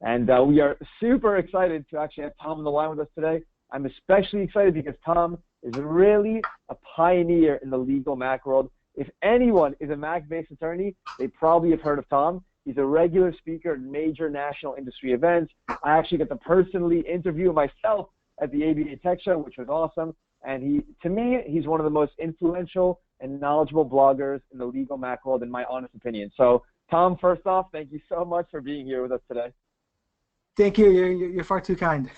And we are super excited to actually have Tom on the line with us today. I'm especially excited because Tom is really a pioneer in the legal Mac world. If anyone is a Mac-based attorney, they probably have heard of Tom. He's a regular speaker at major national industry events. I actually got to personally interview him myself at the ABA Tech Show, which was awesome. And to me, he's one of the most influential and knowledgeable bloggers in the legal Mac world, in my honest opinion. So, Tom, first off, thank you so much for being here with us today. Thank you. You're far too kind.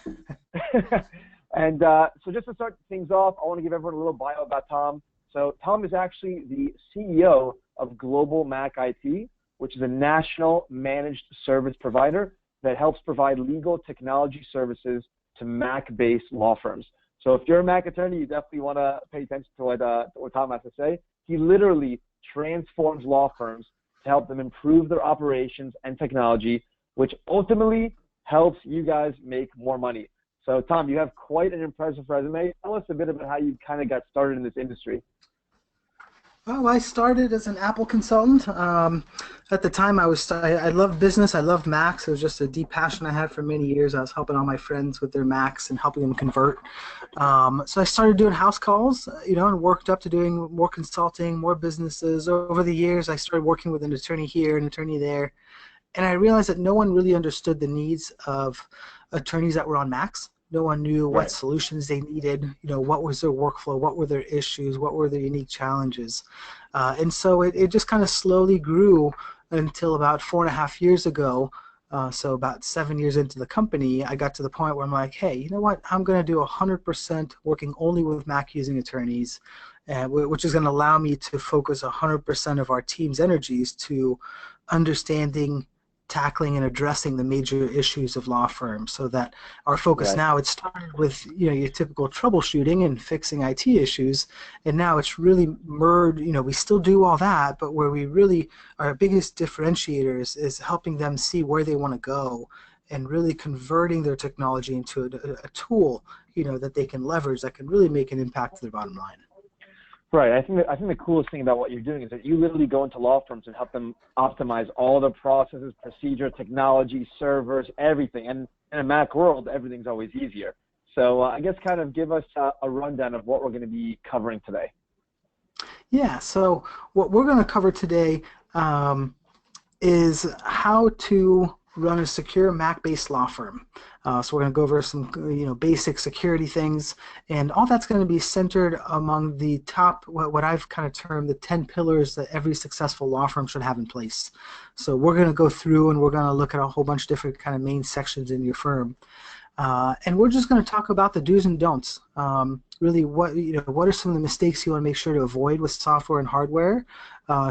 And so just to start things off, I want to give everyone a little bio about Tom. So Tom is actually the CEO of GlobalMacIT, which is a national managed service provider that helps provide legal technology services to Mac-based law firms. So if you're a Mac attorney, you definitely want to pay attention to what Tom has to say. He literally transforms law firms to help them improve their operations and technology, which ultimately helps you guys make more money. So, Tom, you have quite an impressive resume. Tell us a bit about how you kind of got started in this industry. Well, I started as an Apple consultant. At the time, I loved business. I loved Macs. It was just a deep passion I had for many years. I was helping all my friends with their Macs and helping them convert. So I started doing house calls, and worked up to doing more consulting, more businesses. Over the years, I started working with an attorney here, an attorney there. And I realized that no one really understood the needs of attorneys that were on Macs. No one knew what solutions they needed, what was their workflow, what were their issues, what were their unique challenges. And so it just kind of slowly grew until about 4.5 years ago. So about 7 years into the company, I got to the point where I'm like, hey, you know what? I'm going to do 100% working only with Mac using attorneys, which is going to allow me to focus 100% of our team's energies to understanding, tackling, and addressing the major issues of law firms. So that our focus now, it started with your typical troubleshooting and fixing IT issues, and now it's really merged. We still do all that, but where we really, our biggest differentiators is helping them see where they want to go and really converting their technology into a tool that they can leverage that can really make an impact to their bottom line. Right. I think the coolest thing about what you're doing is that you literally go into law firms and help them optimize all the processes, procedure, technology, servers, everything. And in a Mac world, everything's always easier. So I guess kind of give us a rundown of what we're going to be covering today. Yeah. So what we're going to cover today is how to run a secure Mac-based law firm. So we're going to go over some basic security things, and all that's going to be centered among the top, what I've kind of termed the 10 pillars that every successful law firm should have in place. So we're going to go through and we're going to look at a whole bunch of different kind of main sections in your firm. And we're just going to talk about the do's and don'ts. Really, what are some of the mistakes you want to make sure to avoid with software and hardware?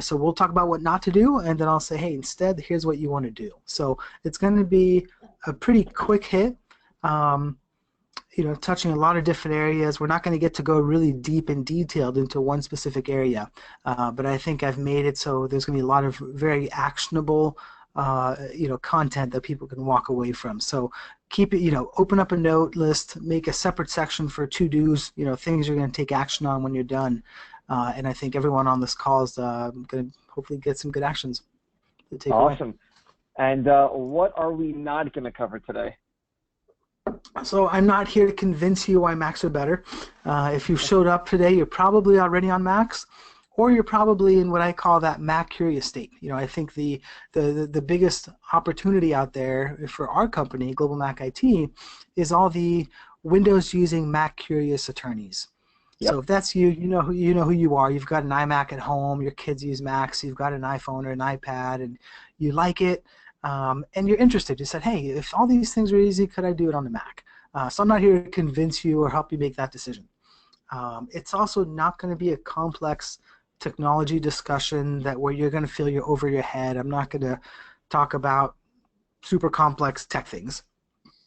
So we'll talk about what not to do, and then I'll say, hey, instead, here's what you want to do. So it's going to be a pretty quick hit, touching a lot of different areas. We're not going to get to go really deep and detailed into one specific area, but I think I've made it so there's going to be a lot of very actionable content that people can walk away from. So keep it, open up a note list, make a separate section for to-dos, things you're going to take action on when you're done. And I think everyone on this call is going to hopefully get some good actions to take away. Awesome. And what are we not going to cover today? So I'm not here to convince you why Macs are better. If you showed up today, you're probably already on Macs, or you're probably in what I call that Mac curious state. I think the biggest opportunity out there for our company, GlobalMacIT, is all the Windows using Mac curious attorneys. Yep. So if that's you, you know who you are. You've got an iMac at home. Your kids use Macs. You've got an iPhone or an iPad, and you like it, and you're interested. You said, hey, if all these things are easy, could I do it on the Mac? So I'm not here to convince you or help you make that decision. It's also not going to be a complex technology discussion where you're going to feel you're over your head. I'm not going to talk about super complex tech things.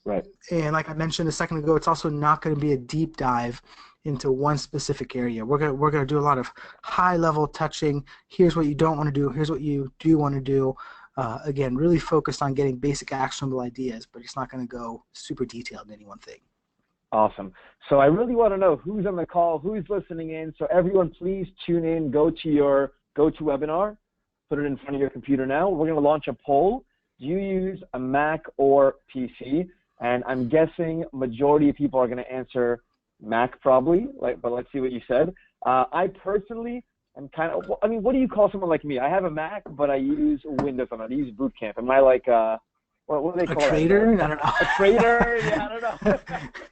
Right. And like I mentioned a second ago, it's also not going to be a deep dive into one specific area. We're going to do a lot of high-level touching. Here's what you don't want to do. Here's what you do want to do. Again, really focused on getting basic actionable ideas, but it's not going to go super detailed in any one thing. Awesome. So I really want to know who's on the call, who's listening in. So everyone, please tune in. Go to your GoToWebinar. Put it in front of your computer now. We're going to launch a poll. do you use a Mac or PC? And I'm guessing majority of people are going to answer Mac probably, but let's see what you said. I personally am kind of, I mean, what do you call someone like me? I have a Mac, but I use Windows on it. I use Boot Camp. Am I like, what do they call it? A traitor? I don't know. A traitor? Yeah, I don't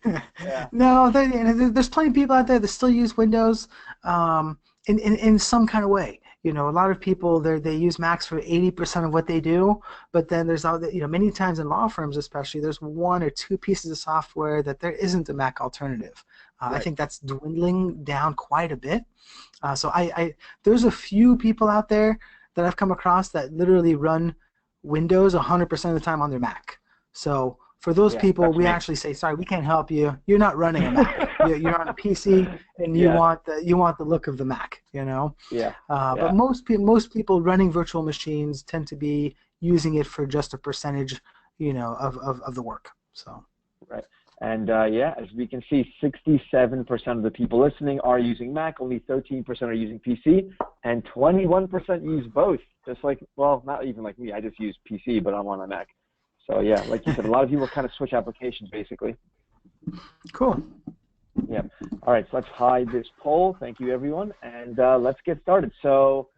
know. Yeah. No, there's plenty of people out there that still use Windows in some kind of way. You know, a lot of people they use Macs for 80% of what they do, but then there's all the, many times in law firms especially, there's one or two pieces of software that there isn't a Mac alternative. Right. I think that's dwindling down quite a bit. So there's a few people out there that I've come across that literally run Windows 100% of the time on their Mac. So for those people, we actually say, sorry, we can't help you. You're not running a Mac. You're on a PC, and you want the look of the Mac. Yeah. But most people running virtual machines tend to be using it for just a percentage, of the work. So. Right. And as we can see, 67% of the people listening are using Mac. Only 13% are using PC, and 21% use both. Just like, well, not even like me. I just use PC, but I'm on a Mac. So yeah, like you said, a lot of people kind of switch applications basically. Cool. Yeah. All right, so let's hide this poll. Thank you, everyone, and let's get started. So,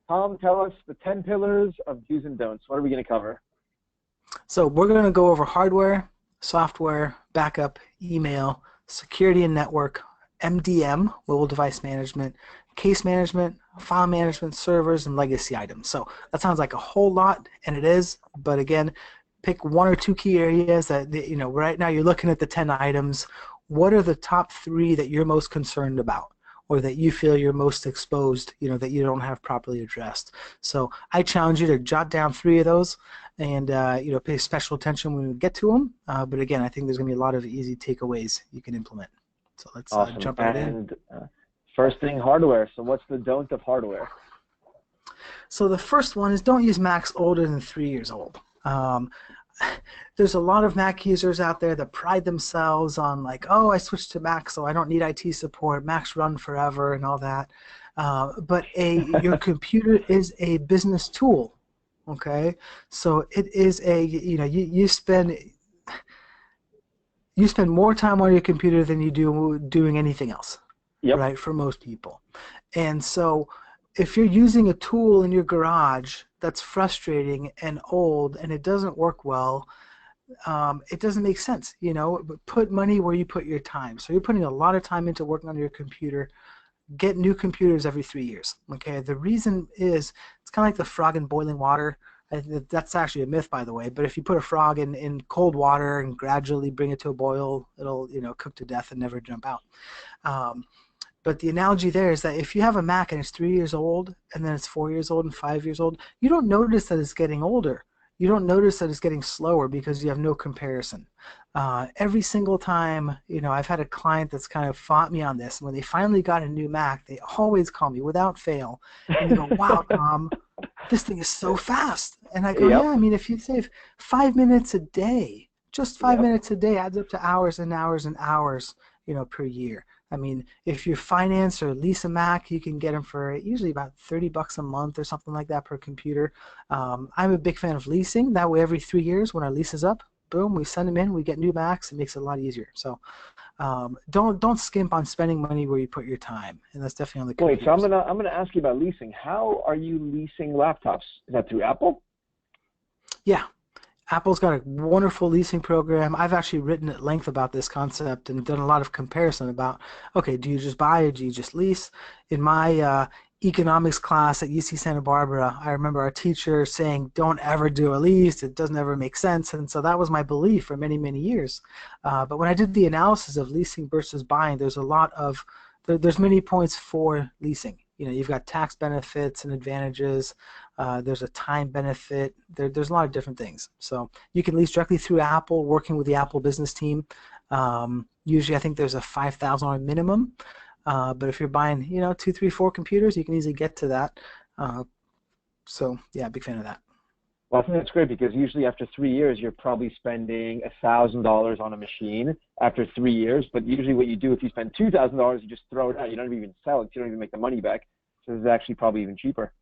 Tom, tell us the 10 pillars of do's and don'ts. What are we going to cover? So we're going to go over hardware, software, backup, email, security and network, MDM, mobile device management, case management, file management, servers, and legacy items. So that sounds like a whole lot, and it is, but again, pick one or two key areas that, right now you're looking at the 10 items. What are the top 3 that you're most concerned about, or that you feel you're most exposed, that you don't have properly addressed? So I challenge you to jot down 3 of those and, pay special attention when we get to them. But again, I think there's going to be a lot of easy takeaways you can implement. So let's awesome. Jump right in. First thing, hardware. So what's the don't of hardware? So the first one is don't use Macs older than 3 years old. There's a lot of Mac users out there that pride themselves on like, oh, I switched to Mac, so I don't need IT support. Macs run forever and all that. But your computer is a business tool, okay? So it is you spend more time on your computer than you do doing anything else, right? For most people, and so if you're using a tool in your garage that's frustrating and old and it doesn't work well, it doesn't make sense. Put money where you put your time. So you're putting a lot of time into working on your computer. Get new computers every 3 years. Okay. The reason is it's kind of like the frog in boiling water. That's actually a myth, by the way. But if you put a frog in cold water and gradually bring it to a boil, it'll cook to death and never jump out. But the analogy there is that if you have a Mac and it's 3 years old, and then it's 4 years old and 5 years old, you don't notice that it's getting older. You don't notice that it's getting slower because you have no comparison. Every single time, I've had a client that's kind of fought me on this. When they finally got a new Mac, they always call me without fail. And they go, wow, Tom, this thing is so fast. And I go, yeah, I mean, if you save 5 minutes a day, just 5 minutes a day adds up to hours and hours and hours, per year. I mean, if you finance or lease a Mac, you can get them for usually about $30 a month or something like that per computer. I'm a big fan of leasing. That way, every 3 years when our lease is up, boom, we send them in, we get new Macs. It makes it a lot easier. So don't skimp on spending money where you put your time, and that's definitely on the computers. Wait, so I'm gonna ask you about leasing. How are you leasing laptops? Is that through Apple? Yeah. Apple's got a wonderful leasing program. I've actually written at length about this concept and done a lot of comparison about, okay, do you just buy or do you just lease? In my economics class at UC Santa Barbara, I remember our teacher saying, don't ever do a lease. It doesn't ever make sense. And so that was my belief for many, many years. But when I did the analysis of leasing versus buying, there's many points for leasing. You've got tax benefits and advantages. There's a time benefit. There's a lot of different things. So you can lease directly through Apple, working with the Apple business team. Usually, I think there's a $5,000 minimum. But if you're buying, 2, 3, 4 computers, you can easily get to that. So yeah, big fan of that. Well, I think that's great because usually after 3 years, you're probably spending $1,000 on a machine after 3 years. But usually what you do if you spend $2,000, you just throw it out. You don't even sell it. You don't even make the money back. So this is actually probably even cheaper.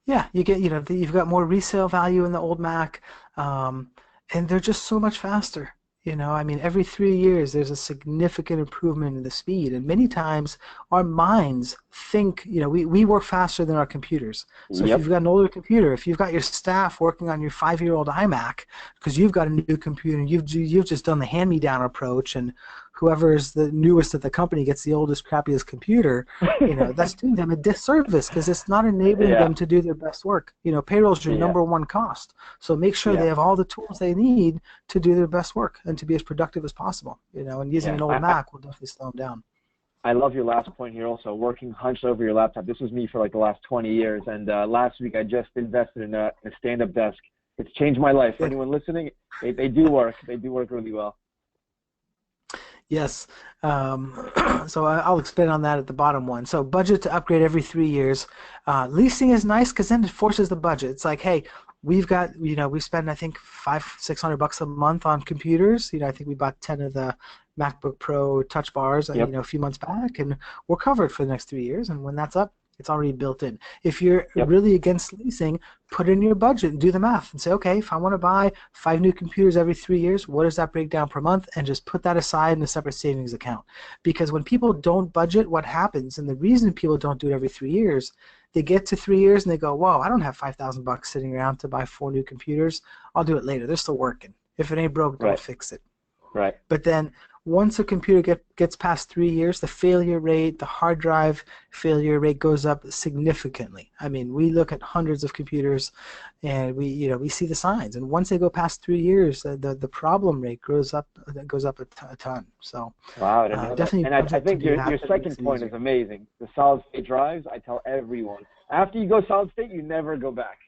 Yeah, you get, you've got more resale value in the old Mac, um, and they're just so much faster. I mean, every 3 years there's a significant improvement in the speed, and many times our minds think, we work faster than our computers. So if you've Yep. got an older computer, if you've got your staff working on your 5-year-old iMac because you've got a new computer and you've just done the hand-me-down approach, and whoever is the newest at the company gets the oldest, crappiest computer, that's doing them a disservice because it's not enabling Yeah. them to do their best work. Payroll is your Yeah. number one cost. So make sure they Yeah. have all the tools they need to do their best work and to be as productive as possible. And using Yeah. an old Mac will definitely slow them down. I love your last point here also, working hunched over your laptop. This was me for like the last 20 years, and last week I just invested in a stand-up desk. It's changed my life. For Good. anyone listening, they do work. They do work really well. Yes. So I'll expand on that at the bottom one. So budget to upgrade every 3 years. Leasing is nice because then it forces the budget. It's like, hey, we've got, we spend I think $500-600 a month on computers. I think we bought 10 of the MacBook Pro Touch bars, Yep. a few months back, and we're covered for the next 3 years. And when that's up, it's already built in. If you're Yep. really against leasing, put in your budget and do the math and say, okay, if I want to buy 5 new computers every 3 years, what does that break down per month? And just put that aside in a separate savings account. Because when people don't budget, what happens, and the reason people don't do it every 3 years, they get to 3 years and they go, whoa, I don't have $5,000 sitting around to buy 4 new computers. I'll do it later. They're still working. If it ain't broke, don't Right. fix it. Right. But then once a computer gets past 3 years, the failure rate, the hard drive failure rate goes up significantly. I mean, we look at hundreds of computers, and we see the signs. And once they go past 3 years, the problem rate goes up a ton. So Wow, I didn't know that. definitely And I budget to think do your that. That makes second it point is easier. amazing. The solid state drives, I tell everyone. After you go solid state, you never go back.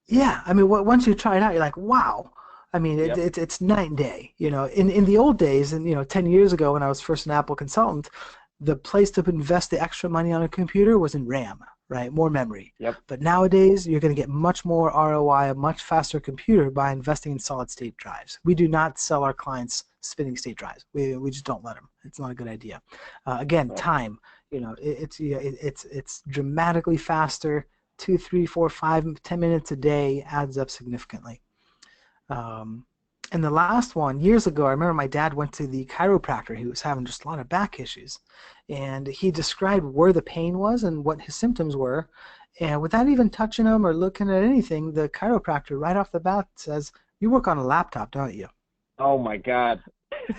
Yeah, I mean, once you try it out, you're like, wow. I mean, Yep. it's night and day. In the old days, and 10 years ago when I was first an Apple consultant, the place to invest the extra money on a computer was in RAM, right? More memory. Yep. But nowadays, you're going to get much more ROI, a much faster computer by investing in solid state drives. We do not sell our clients spinning state drives. We just don't let them. It's not a good idea. Again, Right. time. It's dramatically faster. 2, 3, 4, 5, 10 minutes a day adds up significantly. Um, and the last one, years ago, I remember my dad went to the chiropractor. He was having just a lot of back issues. And he described where the pain was and what his symptoms were. And without even touching him or looking at anything, the chiropractor right off the bat says, "You work on a laptop, don't you?" Oh my God.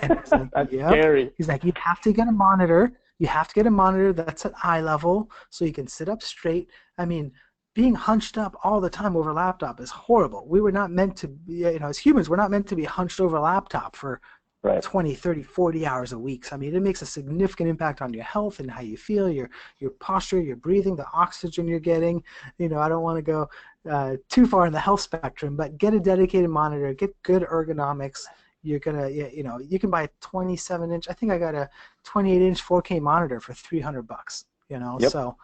And he's like, That's "Yep." scary. He's like, "You have to get a monitor. You have to get a monitor that's at eye level so you can sit up straight." I mean, being hunched up all the time over a laptop is horrible. We were not meant to be, as humans, we're not meant to be hunched over a laptop for Right. 20, 30, 40 hours a week. So, I mean, it makes a significant impact on your health and how you feel, your posture, your breathing, the oxygen you're getting. I don't want to go too far in the health spectrum, but get a dedicated monitor, get good ergonomics. You're gonna, you can buy a 27-inch. I think I got a 28-inch 4K monitor for $300. Yep. So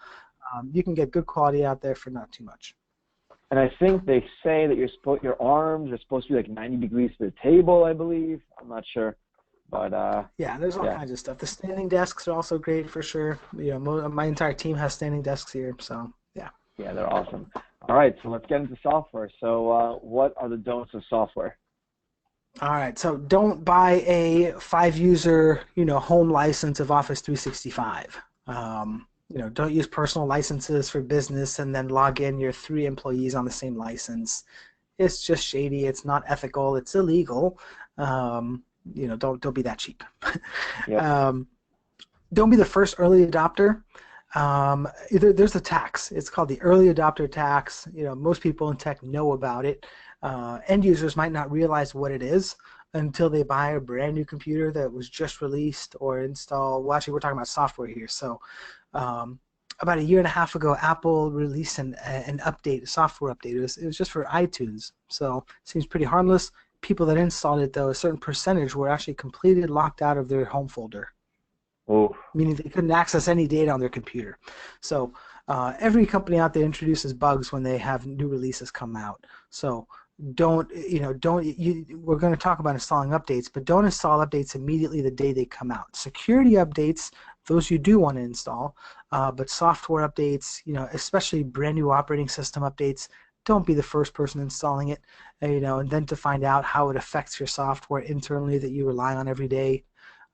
you can get good quality out there for not too much. And I think they say that your arms are supposed to be like 90 degrees to the table, I believe. I'm not sure. But Yeah, there's all yeah. kinds of stuff. The standing desks are also great for sure. My entire team has standing desks here, so yeah. Yeah, they're awesome. All right, so let's get into software. So what are the don'ts of software? All right, so don't buy a 5-user, home license of Office 365. Don't use personal licenses for business and then log in your 3 employees on the same license. It's just shady. It's not ethical. It's illegal. Don't be that cheap. Yep. Don't be the first early adopter. There's a tax. It's called the early adopter tax. Most people in tech know about it. End users might not realize what it is until they buy a brand new computer that was just released or install. Well, actually, we're talking about software here. So about a year and a half ago, Apple released an update, a software update. It was just for iTunes. So it seems pretty harmless. People that installed it, though, a certain percentage were actually completely locked out of their home folder, Oh. meaning they couldn't access any data on their computer. So every company out there introduces bugs when they have new releases come out. So we're going to talk about installing updates, but don't install updates immediately the day they come out. Security updates those you do want to install. But software updates, especially brand new operating system updates, don't be the first person installing it, and then to find out how it affects your software internally that you rely on every day,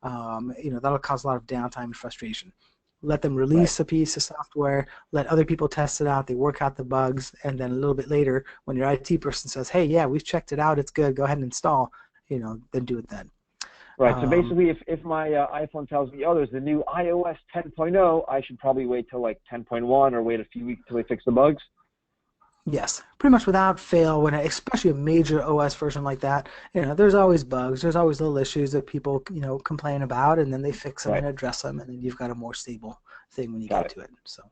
that'll cause a lot of downtime and frustration. Let them Right. release a piece of software, let other people test it out, they work out the bugs, and then a little bit later, when your IT person says, hey, yeah, we've checked it out, it's good, go ahead and install, then do it then. Right. So basically, if my iPhone tells me, oh, there's the new iOS 10.0, I should probably wait till like 10.1 or wait a few weeks till they fix the bugs. Yes, pretty much without fail, especially a major OS version like that, there's always bugs, there's always little issues that people, complain about, and then they fix them Right. and address them, and then you've got a more stable thing when you Got get it. to it. So,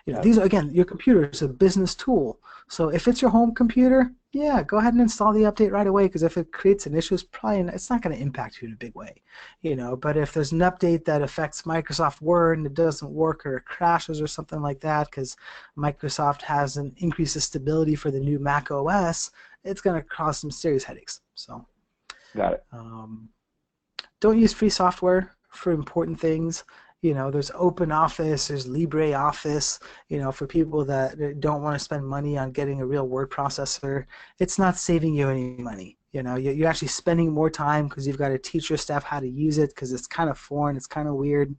Got these it. are, again, your computer is a business tool. So if it's your home computer, yeah, go ahead and install the update right away, because if it creates an issue, it's not going to impact you in a big way, But if there's an update that affects Microsoft Word and it doesn't work or it crashes or something like that, because Microsoft hasn't increased the stability for the new Mac OS, it's going to cause some serious headaches. So Got it. don't use free software for important things. There's OpenOffice, there's LibreOffice, for people that don't want to spend money on getting a real word processor. It's not saving you any money. You're actually spending more time because you've got to teach your staff how to use it because it's kind of foreign, it's kind of weird.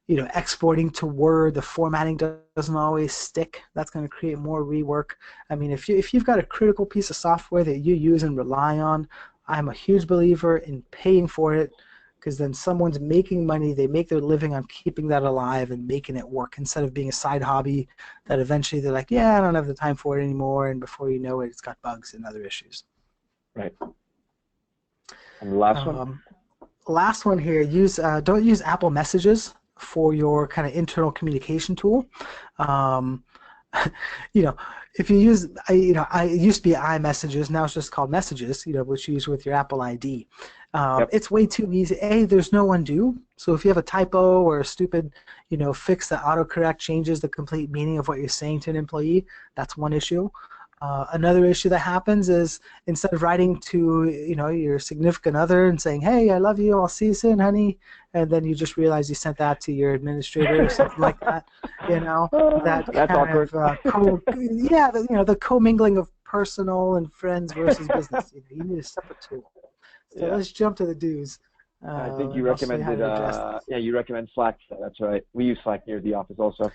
Exporting to Word, the formatting doesn't always stick. That's going to create more rework. I mean, if you've got a critical piece of software that you use and rely on, I'm a huge believer in paying for it, because then someone's making money, they make their living on keeping that alive and making it work instead of being a side hobby that eventually they're like, yeah, I don't have the time for it anymore, and before you know it, it's got bugs and other issues. Right. And the last one? Last one here, don't use Apple Messages for your kind of internal communication tool. If you use, it used to be iMessages, now it's just called Messages, which you use with your Apple ID. Yep. It's way too easy. There's no undo. So if you have a typo or a stupid, fix that autocorrect changes the complete meaning of what you're saying to an employee, that's one issue. Another issue that happens is instead of writing to your significant other and saying, "Hey, I love you. I'll see you soon, honey," and then you just realize you sent that to your administrator or something like that, that That's kind awkward. of the commingling of personal and friends versus business. You need a separate tool. So Yeah. let's jump to the do's. I think you And I'll show you how recommended, to address this. yeah, you recommend Slack. That's right. We use Slack here at the office also.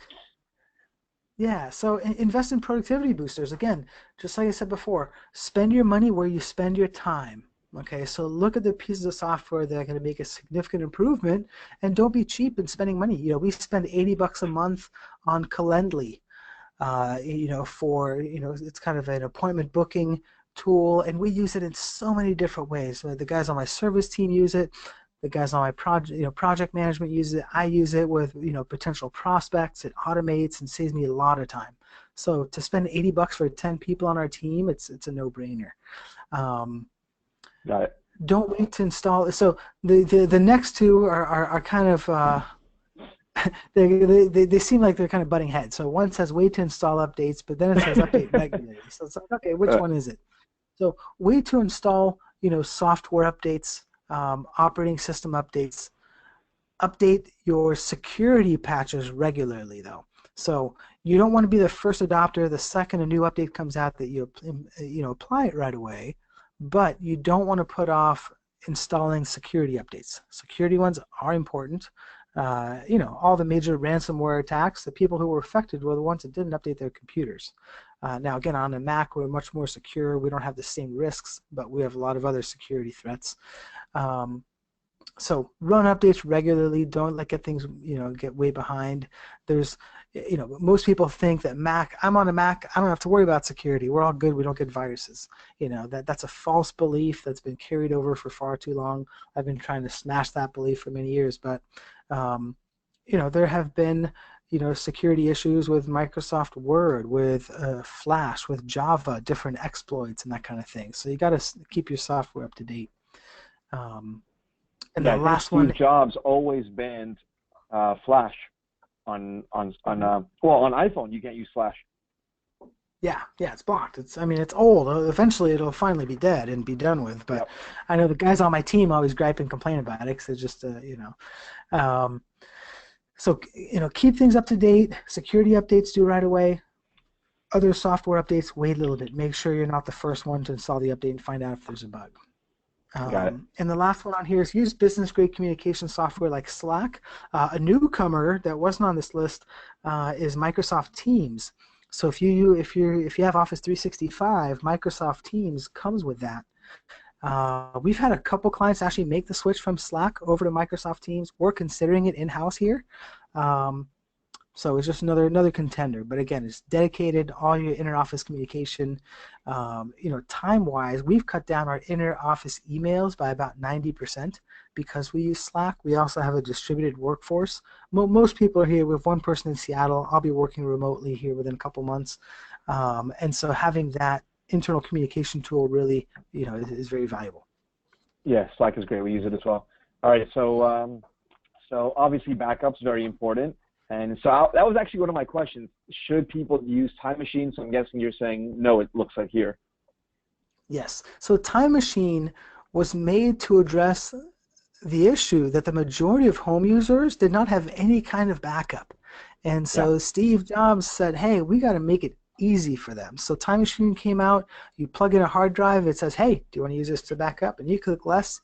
Yeah, so invest in productivity boosters. Again, just like I said before, spend your money where you spend your time. Okay, so look at the pieces of software that are going to make a significant improvement, and don't be cheap in spending money. We spend $80 a month on Calendly. It's kind of an appointment booking tool, and we use it in so many different ways. So the guys on my service team use it. The guys on my project management use it. I use it with potential prospects. It automates and saves me a lot of time. So to spend $80 for 10 people on our team, it's a no-brainer. Got it. Don't wait to install. So the next two are kind of they seem like they're kind of butting heads. So one says wait to install updates, but then it says update regularly. So it's like, okay, which one is it? So wait to install software updates, operating system updates. Update your security patches regularly, though. So you don't want to be the first adopter the second a new update comes out that you apply it right away, but you don't want to put off installing security updates. Security ones are important. All the major ransomware attacks, the people who were affected were the ones that didn't update their computers. Now, again, on a Mac, we're much more secure. We don't have the same risks, but we have a lot of other security threats. So run updates regularly. Don't get things get way behind. There's most people think that I'm on a Mac, I don't have to worry about security. We're all good. We don't get viruses. That's a false belief that's been carried over for far too long. I've been trying to smash that belief for many years, but there have been security issues with Microsoft Word, with Flash, with Java, different exploits and that kind of thing. So you got to keep your software up to date. And Yeah, the I think last one. Steve Jobs always banned Flash on iPhone. You can't use Flash. Yeah, yeah, it's blocked. I mean, it's old. Eventually, it'll finally be dead and be done with. But Yep. I know the guys on my team always gripe and complain about it because it's just, um, so keep things up to date. Security updates due right away. Other software updates, wait a little bit. Make sure you're not the first one to install the update and find out if there's a bug. Got it. And the last one on here is use business-grade communication software like Slack. A newcomer that wasn't on this list is Microsoft Teams. So if you have Office 365, Microsoft Teams comes with that. We've had a couple clients actually make the switch from Slack over to Microsoft Teams. We're considering it in-house here. So it's just another contender. But again, it's dedicated, all your inter-office communication. Time-wise, we've cut down our inter-office emails by about 90% because we use Slack. We also have a distributed workforce. Most people are here. We have one person in Seattle. I'll be working remotely here within a couple months. And so having that internal communication tool really, is very valuable. Yeah, Slack is great. We use it as well. All right, so obviously backups very important. And so that was actually one of my questions. Should people use Time Machine? So I'm guessing you're saying no, it looks like here. Yes. So Time Machine was made to address the issue that the majority of home users did not have any kind of backup. And Yeah. so Steve Jobs said, hey, we got to make it easy for them. So Time Machine came out, you plug in a hard drive, it says, hey, do you want to use this to back up? And you click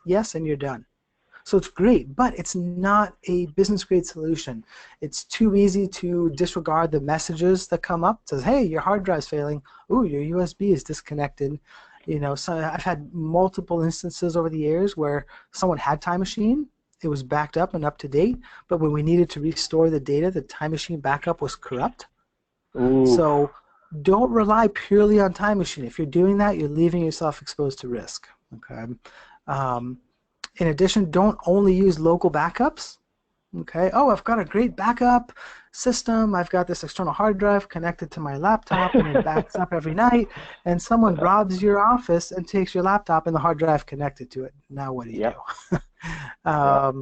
yes, and you're done. So it's great, but it's not a business-grade solution. It's too easy to disregard the messages that come up. It says, hey, your hard drive's failing. Ooh, your USB is disconnected. So I've had multiple instances over the years where someone had Time Machine, it was backed up and up to date, but when we needed to restore the data, the Time Machine backup was corrupt. Ooh. So don't rely purely on Time Machine. If you're doing that, you're leaving yourself exposed to risk. Okay. In addition, don't only use local backups. Okay. Oh, I've got a great backup system. I've got this external hard drive connected to my laptop, and it backs up every night. And someone robs your office and takes your laptop and the hard drive connected to it. Now what do you do? Yep.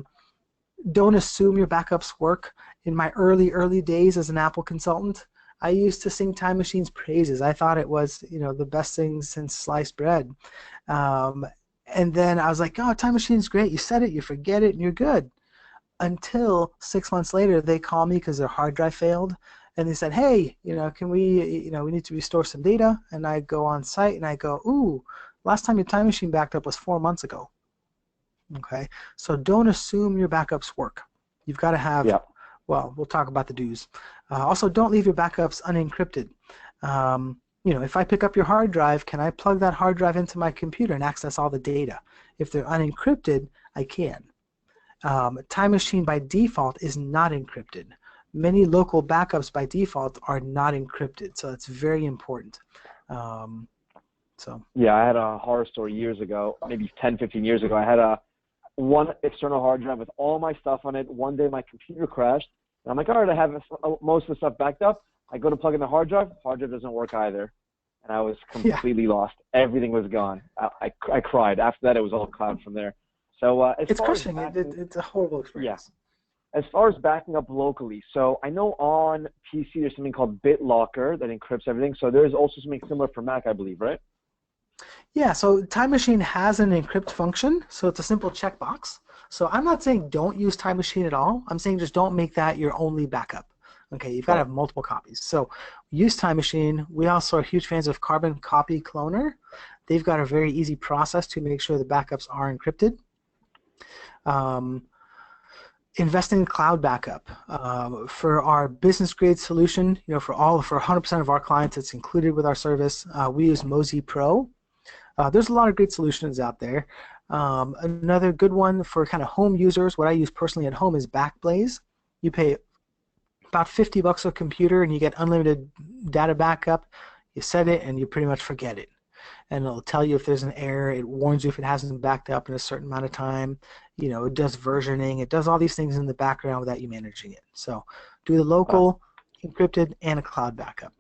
Don't assume your backups work. In my early days as an Apple consultant, I used to sing Time Machine's praises. I thought it was, the best thing since sliced bread. And then I was like, oh, Time Machine's great. You set it, you forget it, and you're good. Until 6 months later, they call me because their hard drive failed. And they said, hey, can we, we need to restore some data. And I go on site and I go, ooh, last time your Time Machine backed up was 4 months ago. Okay, so don't assume your backups work. You've got to have, Yep. well, we'll talk about the do's. Also, don't leave your backups unencrypted. If I pick up your hard drive, can I plug that hard drive into my computer and access all the data? If they're unencrypted, I can. Time Machine by default is not encrypted. Many local backups by default are not encrypted, so it's very important. Yeah, I had a horror story years ago, maybe 10, 15 years ago. I had one external hard drive with all my stuff on it. One day my computer crashed, and I'm like, all right, I have most of the stuff backed up. I go to plug in the hard drive doesn't work either, and I was completely lost. Everything was gone. I cried. After that, it was all cloud from there. So it's crushing. It's a horrible experience. Yeah. As far as backing up locally, so I know on PC there's something called BitLocker that encrypts everything. So there's also something similar for Mac, I believe, right? Yeah, so Time Machine has an encrypt function, so it's a simple checkbox. So I'm not saying don't use Time Machine at all. I'm saying just don't make that your only backup. Okay, you've got to have multiple copies. So use Time Machine. We also are huge fans of Carbon Copy Cloner. They've got a very easy process to make sure the backups are encrypted. Investing in cloud backup. For our business grade solution, for 100% of our clients, it's included with our service. We use Mozy Pro. There's a lot of great solutions out there. Another good one for kind of home users, what I use personally at home is Backblaze. You pay about $50 a computer and you get unlimited data backup. You set it and you pretty much forget it. And it'll tell you if there's an error. It warns you if it hasn't backed up in a certain amount of time. It does versioning. It does all these things in the background without you managing it. So do the local, encrypted, and a cloud backup.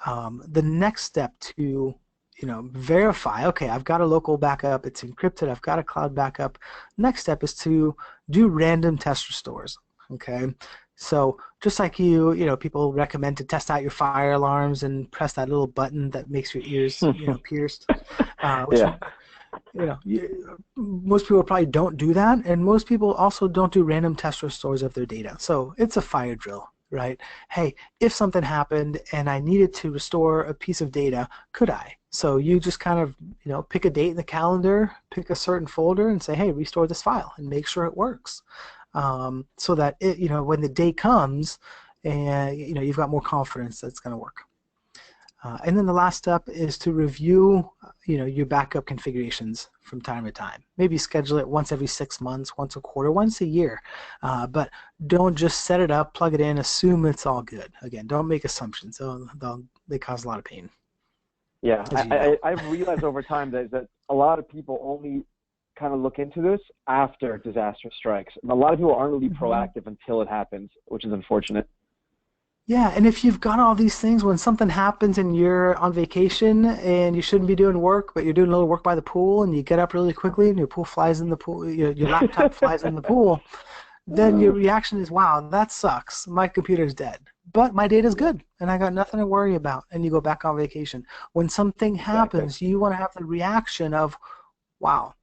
The next step to verify, okay, I've got a local backup, it's encrypted, I've got a cloud backup. Next step is to do random test restores. Okay, so just like people recommend to test out your fire alarms and press that little button that makes your ears, pierced. Which, Yeah. Most people probably don't do that, and most people also don't do random test restores of their data. So it's a fire drill, right? Hey, if something happened and I needed to restore a piece of data, could I? So you just kind of, pick a date in the calendar, pick a certain folder, and say, hey, restore this file, and make sure it works, so that when the day comes, and you've got more confidence that it's going to work. And then the last step is to review, your backup configurations from time to time. Maybe schedule it once every 6 months, once a quarter, once a year. But don't just set it up, plug it in, assume it's all good. Again, don't make assumptions. They cause a lot of pain. Yeah, I've realized over time that a lot of people only kind of look into this after disaster strikes. And a lot of people aren't really proactive until it happens, which is unfortunate. Yeah, and if you've got all these things, when something happens and you're on vacation and you shouldn't be doing work, but you're doing a little work by the pool, and you get up really quickly and your pool flies in the pool, your laptop flies in the pool, then your reaction is, wow, that sucks. My computer's dead. But my data's good, and I got nothing to worry about, and you go back on vacation. When something happens, you want to have the reaction of, wow,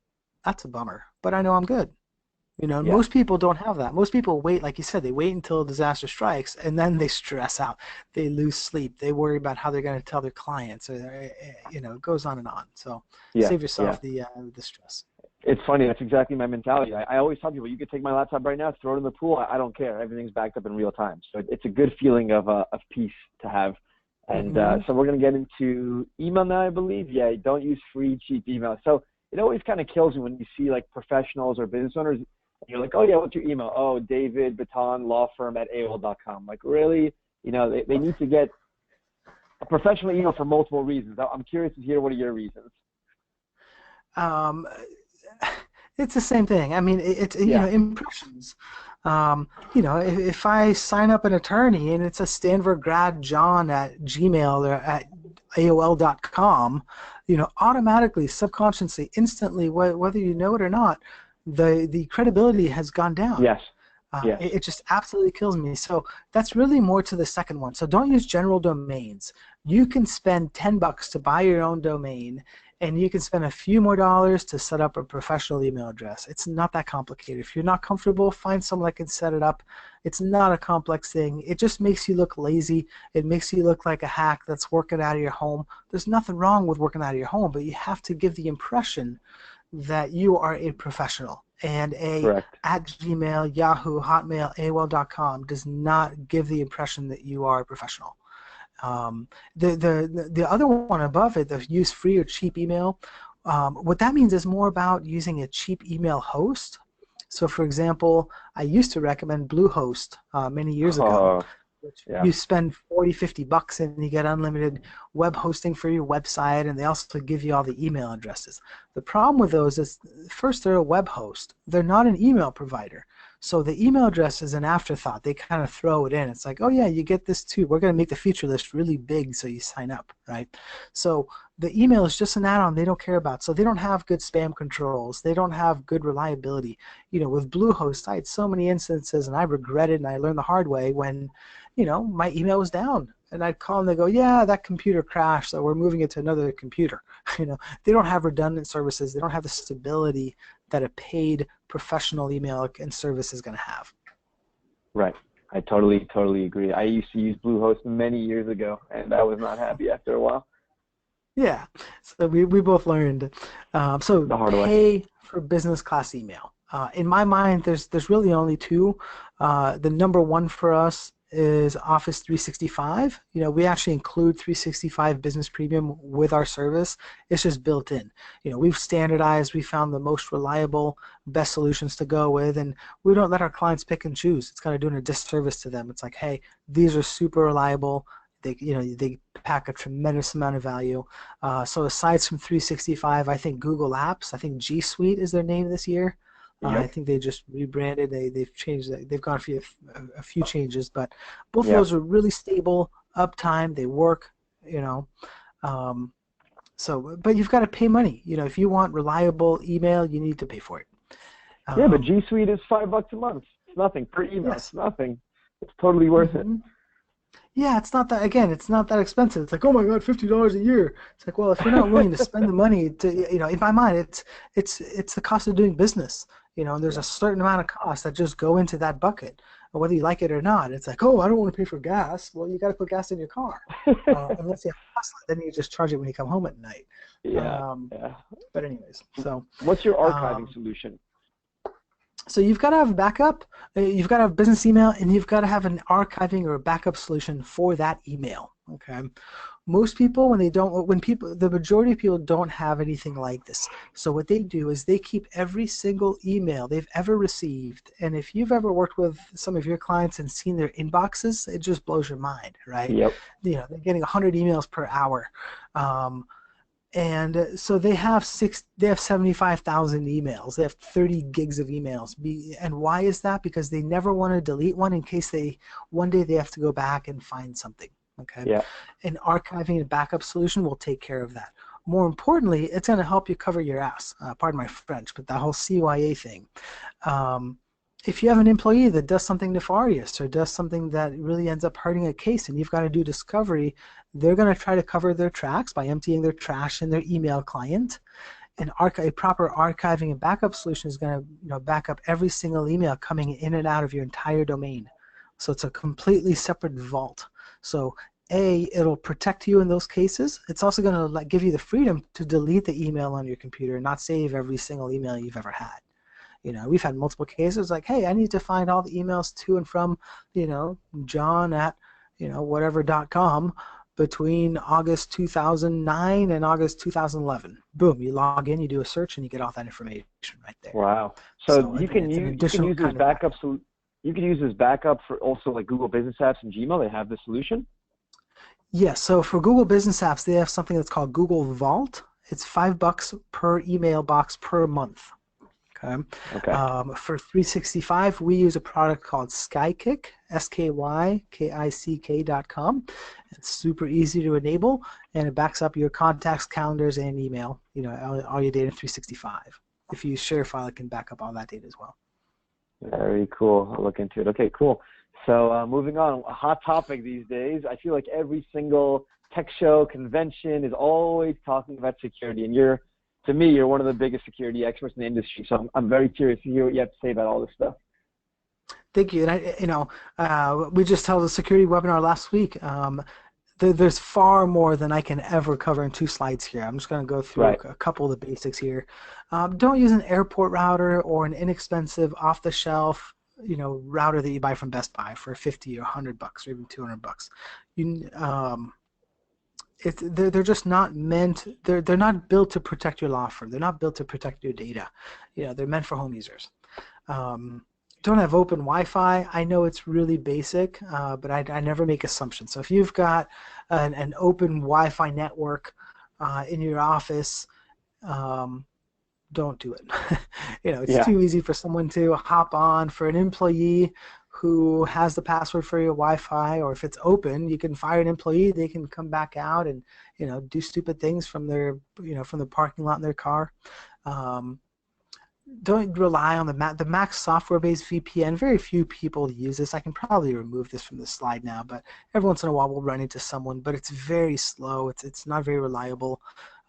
that's a bummer, but I know I'm good. Most people don't have that. Most people wait, like you said, they wait until a disaster strikes, and then they stress out. They lose sleep. They worry about how they're going to tell their clients. Or, it goes on and on. So save yourself the stress. It's funny. That's exactly my mentality. I always tell people, you could take my laptop right now, throw it in the pool. I don't care. Everything's backed up in real time. So it's a good feeling of peace to have. And so we're going to get into email now, I believe. Yeah, don't use free, cheap email. So it always kind of kills me when you see like professionals or business owners. You're like, oh, yeah, what's your email? Oh, David Bitton, law firm at AOL.com. Like, really? They need to get a professional email for multiple reasons. I'm curious to hear, what are your reasons? It's the same thing. I mean, it's impressions. If I sign up an attorney and it's a Stanford grad John at Gmail or at AOL.com, automatically, subconsciously, instantly, whether you know it or not, the credibility has gone down. Yes. It just absolutely kills me. So that's really more to the second one. So don't use general domains. You can spend $10 to buy your own domain, and you can spend a few more dollars to set up a professional email address. It's not that complicated. If you're not comfortable, find someone that can set it up. It's not a complex thing. It just makes you look lazy. It makes you look like a hack that's working out of your home. There's nothing wrong with working out of your home, but you have to give the impression that you are a professional, and at Gmail, Yahoo, Hotmail, AOL.com does not give the impression that you are a professional. The other one above it, the use free or cheap email, what that means is more about using a cheap email host. So, for example, I used to recommend Bluehost many years ago. You spend $40-50 and you get unlimited web hosting for your website, and they also give you all the email addresses. The problem with those is, first, they're a web host. They're not an email provider. So the email address is an afterthought. They kind of throw it in. It's like, oh yeah, you get this too. We're going to make the feature list really big so you sign up, right? So the email is just an add-on they don't care about. So they don't have good spam controls. They don't have good reliability. With Bluehost, I had so many instances, and I regretted, and I learned the hard way when, my email was down. And I'd call them, they go, yeah, that computer crashed, so we're moving it to another computer. They don't have redundant services. They don't have the stability that a paid professional email and service is going to have. Right. I totally agree. I used to use Bluehost many years ago, and I was not happy after a while. Yeah. So we both learned. So the hard way. Pay for business class email. In my mind, there's really only two. The number one for us is Office 365. We actually include 365 Business Premium with our service. It's just built in. We've standardized, we found the most reliable, best solutions to go with, and we don't let our clients pick and choose. It's kind of doing a disservice to them. It's like, hey, these are super reliable. They pack a tremendous amount of value. So aside from 365, I think Google Apps, I think G Suite is their name this year. I think they just rebranded. They've changed. They've gone through a few changes, but both of those are really stable, uptime. They work. So, but you've got to pay money. If you want reliable email, you need to pay for it. But G Suite is $5 a month. It's nothing per email. Yes. It's nothing. It's totally worth it. Yeah, it's not that, again, it's not that expensive. It's like, oh my God, $50 a year. It's like, well, if you're not willing to spend the money to, in my mind, it's the cost of doing business. And there's a certain amount of costs that just go into that bucket, whether you like it or not. It's like, oh, I don't want to pay for gas. Well, you got to put gas in your car. Unless you have a Tesla, then you just charge it when you come home at night. Yeah. But anyways, so. What's your archiving solution? So you've got to have backup, you've got to have business email, and you've got to have an archiving or a backup solution for that email. Okay, most people, the majority of people don't have anything like this. So what they do is they keep every single email they've ever received, and if you've ever worked with some of your clients and seen their inboxes, it just blows your mind, right? Yep. They're getting 100 emails per hour. And so they have 75,000 emails. They have 30 gigs of emails. And why is that? Because they never want to delete one in case one day they have to go back and find something. Okay. Yeah. An archiving and backup solution will take care of that. More importantly, it's going to help you cover your ass. Pardon my French, but that whole CYA thing. If you have an employee that does something nefarious or does something that really ends up hurting a case and you've got to do discovery, they're going to try to cover their tracks by emptying their trash in their email client. A proper archiving and backup solution is going to back up every single email coming in and out of your entire domain. So it's a completely separate vault. So it'll protect you in those cases. It's also going to give you the freedom to delete the email on your computer and not save every single email you've ever had. We've had multiple cases like, hey, I need to find all the emails to and from, John at, whatever.com between August 2009 and August 2011. Boom, you log in, you do a search, and you get all that information right there. Wow. So you can use this backup. So you can use this backup for also like Google Business Apps and Gmail. They have this solution. Yes. So for Google Business Apps, they have something that's called Google Vault. It's $5 per email box per month. Okay. For 365, we use a product called Skykick, SKYKICK.com. It's super easy to enable, and it backs up your contacts, calendars, and email. All your data in 365. If you use ShareFile, it can back up all that data as well. Very cool. I'll look into it. Okay, cool. So moving on, a hot topic these days. I feel like every single tech show, convention is always talking about security, and to me, you're one of the biggest security experts in the industry, so I'm very curious to hear what you have to say about all this stuff. Thank you. And we just held a security webinar last week. There's far more than I can ever cover in 2 slides here. I'm just going to go through a couple of the basics here. Don't use an airport router or an inexpensive, off-the-shelf, router that you buy from Best Buy for $50 or $100 or even $200. They're just not meant. They're not built to protect your law firm. They're not built to protect your data. They're meant for home users. Don't have open Wi-Fi. I know it's really basic, but I never make assumptions. So if you've got an open Wi-Fi network in your office, don't do it. It's too easy for someone to hop on. For an employee who has the password for your Wi-Fi, or if it's open, you can fire an employee. They can come back out and do stupid things from their from the parking lot in their car. Don't rely on the Mac software-based VPN. Very few people use this. I can probably remove this from the slide now, but every once in a while we'll run into someone. But it's very slow. It's not very reliable.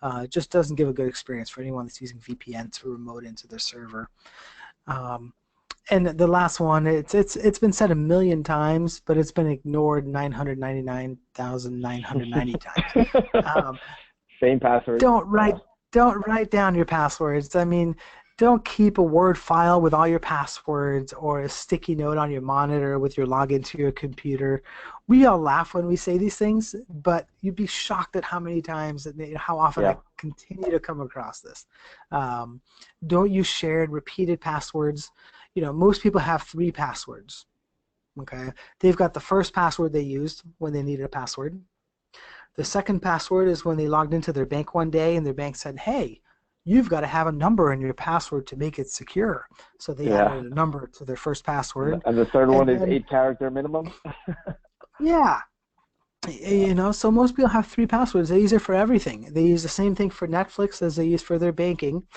It just doesn't give a good experience for anyone that's using VPN to remote into their server. And the last one, it's been said 1,000,000 times, but it's been ignored 999,990 times. Same password. Don't write down your passwords. I mean, don't keep a Word file with all your passwords or a sticky note on your monitor with your login to your computer. We all laugh when we say these things, but you'd be shocked at how many times, how often I continue to come across this. Don't use shared, repeated passwords. Most people have 3 passwords. Okay, they've got the first password they used when they needed a password. The second password is when they logged into their bank one day and their bank said, "Hey, you've got to have a number in your password to make it secure." So they added a number to their first password. And the third one is 8-character minimum. Yeah. So most people have 3 passwords. They use it for everything. They use the same thing for Netflix as they use for their banking.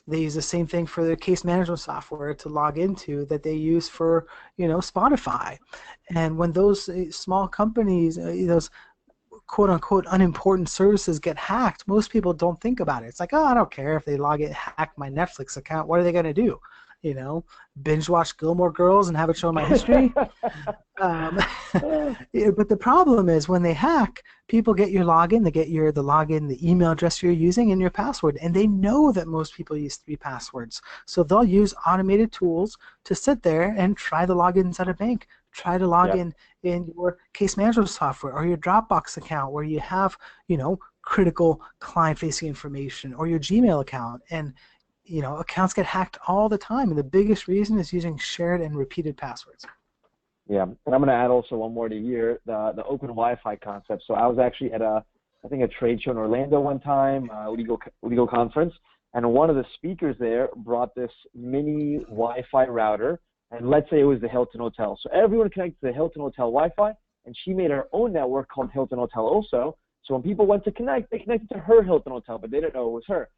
They use the same thing for their case management software to log into that they use for, Spotify. And when those small companies, those quote unquote unimportant services get hacked, most people don't think about it. It's like, oh, I don't care if they hack my Netflix account. What are they going to do? Binge watch Gilmore Girls and have it show my history? Um, yeah, but the problem is when they hack, people get your login, they get the login, the email address you're using, and your password, and they know that most people use 3 passwords. So they'll use automated tools to sit there and try to log in inside a bank, try to log Yep. in your case management software or your Dropbox account where you have, critical client-facing information, or your Gmail account, and accounts get hacked all the time, and the biggest reason is using shared and repeated passwords. Yeah, and I'm going to add also one more to here, the open Wi-Fi concept. So I was actually at I think a trade show in Orlando one time, legal conference, and one of the speakers there brought this mini Wi-Fi router, and let's say it was the Hilton Hotel. So everyone connected to the Hilton Hotel Wi-Fi, and she made her own network called Hilton Hotel also. So when people went to connect, they connected to her Hilton Hotel, but they didn't know it was her.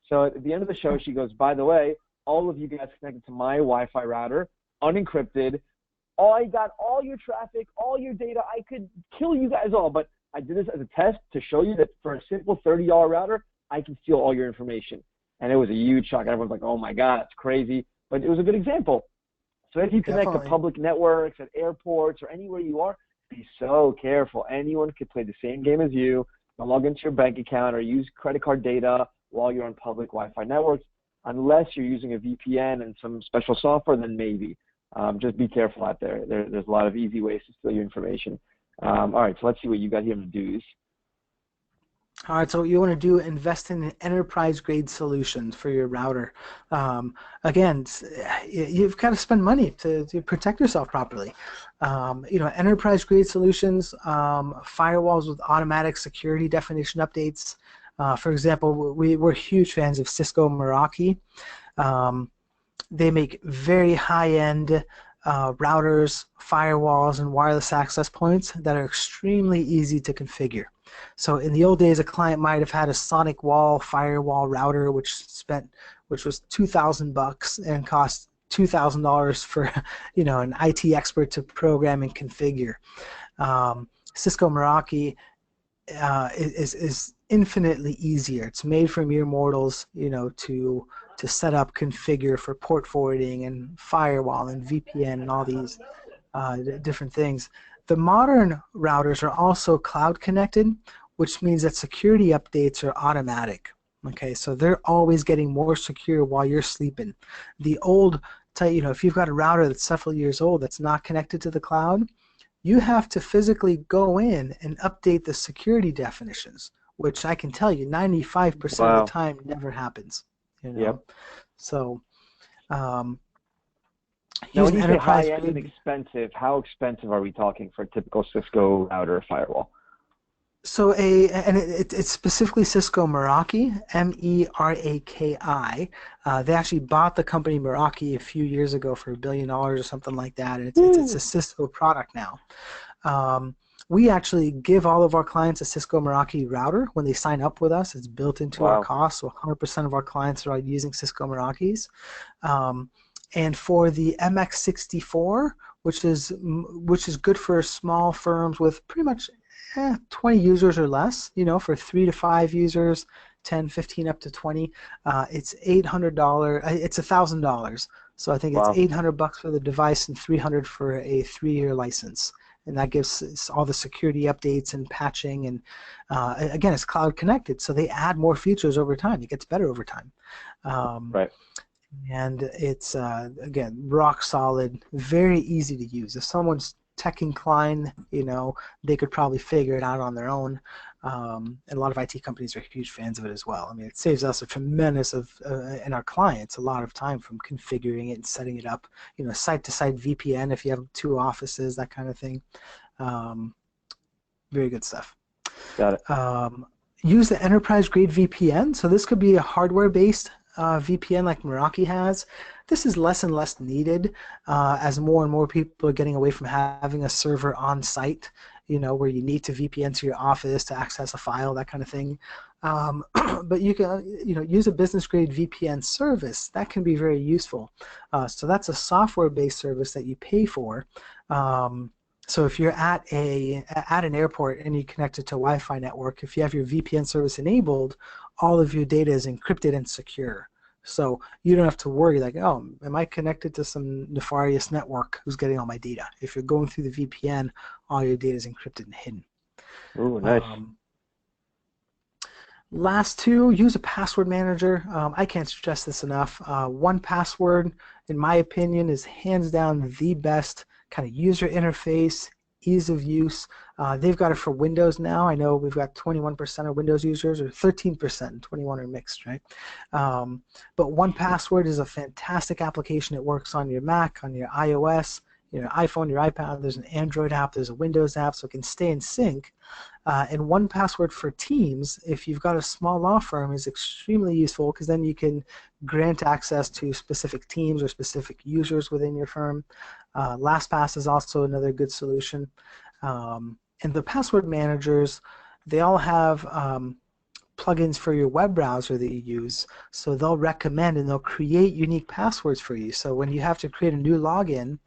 So at the end of the show, she goes, by the way, all of you guys connected to my Wi-Fi router, unencrypted. I got all your traffic, all your data. I could kill you guys all, but I did this as a test to show you that for a simple $30 router, I can steal all your information. And it was a huge shock. Everyone's like, oh my God, it's crazy. But it was a good example. So if you connect Definitely. to public networks at airports or anywhere you are, be so careful. Anyone could play the same game as you, log into your bank account or use credit card data while you're on public Wi-Fi networks. Unless you're using a VPN and some special software, then maybe. Just be careful out there. There's a lot of easy ways to steal your information. All right, so let's see what you got here in the do's. All right, so what you want to do, invest in an enterprise-grade solution for your router. Again, you've got to spend money to protect yourself properly. Enterprise-grade solutions, firewalls with automatic security definition updates. For example, we're huge fans of Cisco Meraki. They make very high-end routers, firewalls, and wireless access points that are extremely easy to configure. So in the old days, a client might have had a Sonic Wall firewall router, which was $2,000 and cost $2,000 for an IT expert to program and configure. Cisco Meraki is infinitely easier. It's made for mere mortals, to set up, configure for port forwarding and firewall and VPN and all these different things. The modern routers are also cloud connected, which means that security updates are automatic. Okay, so they're always getting more secure while you're sleeping. The old, if you've got a router that's several years old that's not connected to the cloud, you have to physically go in and update the security definitions, which I can tell you 95% Wow. of the time never happens. Yep. So now, when you say enterprise high-end and expensive, how expensive are we talking for a typical Cisco router firewall? So it's specifically Cisco Meraki, Meraki. They actually bought the company Meraki a few years ago for $1 billion or something like that, and it's a Cisco product now. We actually give all of our clients a Cisco Meraki router when they sign up with us. It's built into our cost, so 100% of our clients are using Cisco Merakis. And for the MX64, which is good for small firms with pretty much 20 users or less, for 3 to 5 users, 10, 15, up to 20, it's $800. It's $1,000. So I think it's $800 for the device and $300 for a 3-year license. And that gives us all the security updates and patching, and again, it's cloud connected, so they add more features over time. It gets better over time. Right. And it's again, rock solid, very easy to use. If someone's tech inclined, they could probably figure it out on their own. And a lot of IT companies are huge fans of it as well. I mean, it saves us a tremendous and our clients a lot of time from configuring it and setting it up. Site-to-site VPN if you have 2 offices, that kind of thing. Very good stuff. Got it. Use the enterprise-grade VPN. So this could be a hardware-based VPN like Meraki has. This is less and less needed as more and more people are getting away from having a server on site, where you need to VPN to your office to access a file, that kind of thing. But you can, use a business-grade VPN service. That can be very useful. So that's a software-based service that you pay for. So if you're at an airport and you connect it to a Wi-Fi network, if you have your VPN service enabled, all of your data is encrypted and secure. So you don't have to worry like, oh, am I connected to some nefarious network who's getting all my data? If you're going through the VPN, all your data is encrypted and hidden. Ooh, nice. Last two, use a password manager. I can't stress this enough. 1Password, in my opinion, is hands down the best kind of user interface, ease of use. They've got it for Windows now. I know we've got 21% of Windows users, or 13%, 21 are mixed, right? But 1Password is a fantastic application. It works on your Mac, on your iOS, your iPhone, your iPad. There's an Android app, there's a Windows app, so it can stay in sync. And 1Password for Teams, if you've got a small law firm, is extremely useful because then you can grant access to specific teams or specific users within your firm. LastPass is also another good solution. And the password managers, they all have plugins for your web browser that you use. So they'll recommend and they'll create unique passwords for you. So when you have to create a new login,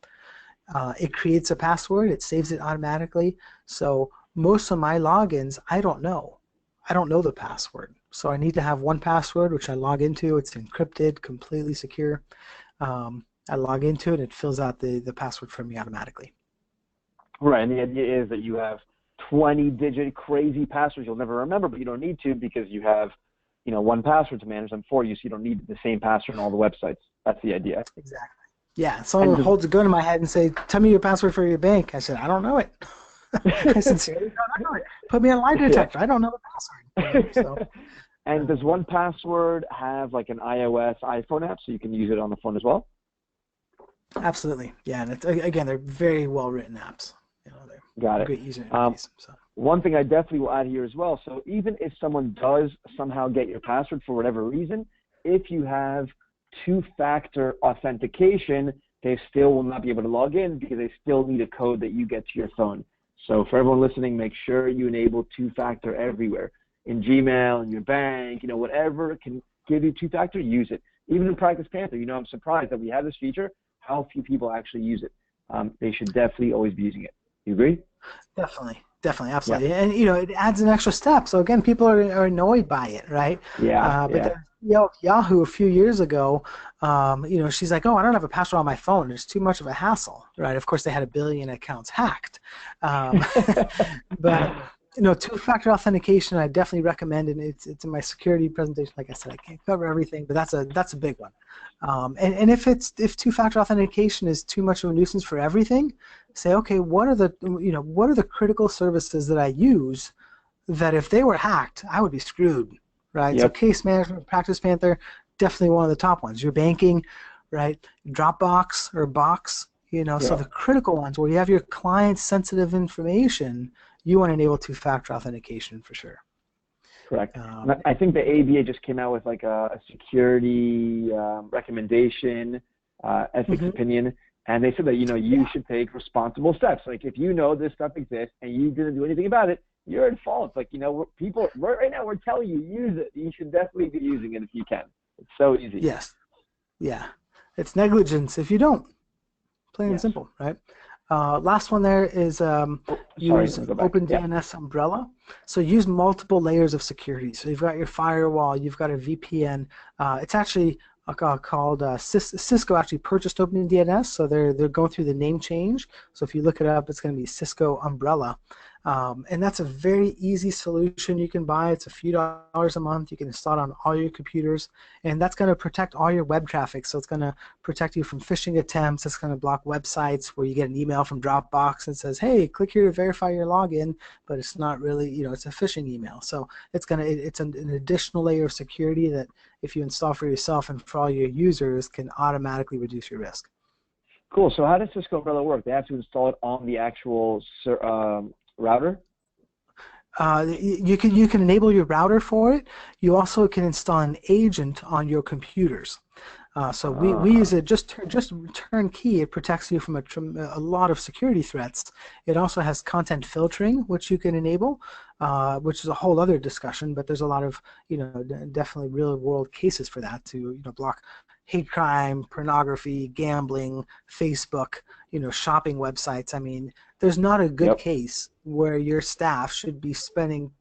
it creates a password, it saves it automatically. So most of my logins, I don't know the password. So I need to have 1Password, which I log into. It's encrypted, completely secure. I log into it, it fills out the password for me automatically. Right, and the idea is that you have 20-digit crazy passwords you'll never remember, but you don't need to because you have, 1Password to manage them for you, so you don't need the same password on all the websites. That's the idea. Exactly. Yeah, someone holds a gun in my head and say, tell me your password for your bank. I said, I don't know it. I sincerely don't know it. Put me on a lie detector. I don't know the password. So, and does 1Password have like an iOS, iPhone app so you can use it on the phone as well? Absolutely. Yeah, and again, they're very well-written apps. Got it. Great user interface. One thing I definitely will add here as well, so even if someone does somehow get your password for whatever reason, if you have two-factor authentication, they still will not be able to log in because they still need a code that you get to your phone. So for everyone listening, make sure you enable two-factor everywhere. In Gmail, in your bank, whatever can give you two-factor, use it. Even in PracticePanther, I'm surprised that we have this feature, how few people actually use it. They should definitely always be using it. You agree? Definitely, absolutely. Yeah. And, it adds an extra step. So, again, people are annoyed by it, right? Yeah. But Yahoo a few years ago, she's like, oh, I don't have a password on my phone. It's too much of a hassle, right? Of course, they had 1 billion accounts hacked. But, two-factor authentication, I definitely recommend, and it's in my security presentation. Like I said, I can't cover everything, but that's a big one. And if two-factor authentication is too much of a nuisance for everything, say, okay, what are the critical services that I use that if they were hacked, I would be screwed, right? Yep. So case management, PracticePanther, definitely one of the top ones. Your banking, right? Dropbox or Box, so the critical ones where you have your client's sensitive information, you want to enable two-factor authentication for sure. Correct. I think the ABA just came out with like a security recommendation, ethics opinion, and they said that you should take responsible steps. Like if this stuff exists and you didn't do anything about it, you're at fault. Like right now we're telling you use it. You should definitely be using it if you can. It's so easy. Yes. Yeah. It's negligence if you don't. Plain and simple, right? Last one there is use OpenDNS umbrella. So use multiple layers of security. So you've got your firewall, you've got a VPN. It's actually called Cisco actually purchased OpenDNS, so they're going through the name change. So if you look it up, it's going to be Cisco Umbrella. And that's a very easy solution you can buy. It's a few dollars a month. You can install it on all your computers, and that's going to protect all your web traffic. So it's going to protect you from phishing attempts. It's going to block websites where you get an email from Dropbox that says, hey, click here to verify your login, but it's not really, it's a phishing email. So it's an additional layer of security that if you install for yourself and for all your users can automatically reduce your risk. Cool. So how does Cisco Umbrella work? They have to install it on the actual router? You can enable your router for it. You also can install an agent on your computers. So we use it just turnkey. It protects you from a lot of security threats. It also has content filtering, which you can enable, which is a whole other discussion. But there's a lot of definitely real world cases for that to block hate crime, pornography, gambling, Facebook, shopping websites. I mean, there's not a good case where your staff should be spending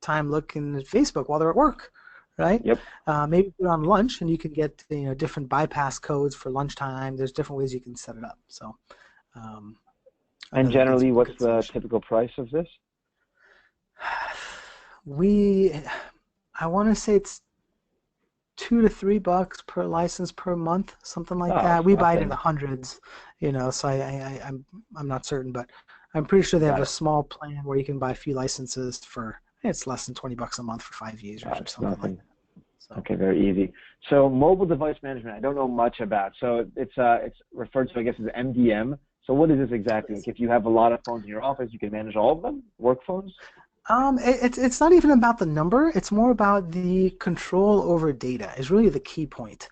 time looking at Facebook while they're at work, right? Yep. Maybe you're on lunch and you can get different bypass codes for lunchtime. There's different ways you can set it up. So, and generally, what's the typical price of this? I want to say it's $2 to $3 per license per month, something like that. We buy it in the hundreds, so I'm not certain, but I'm pretty sure they have a small plan where you can buy a few licenses for it's less than $20 a month for 5 users or something like that. So. Okay, very easy. So mobile device management, I don't know much about. So it's referred to, I guess, as MDM. So what is this exactly? Like if you have a lot of phones in your office, you can manage all of them, work phones? It's not even about the number. It's more about the control over data is really the key point.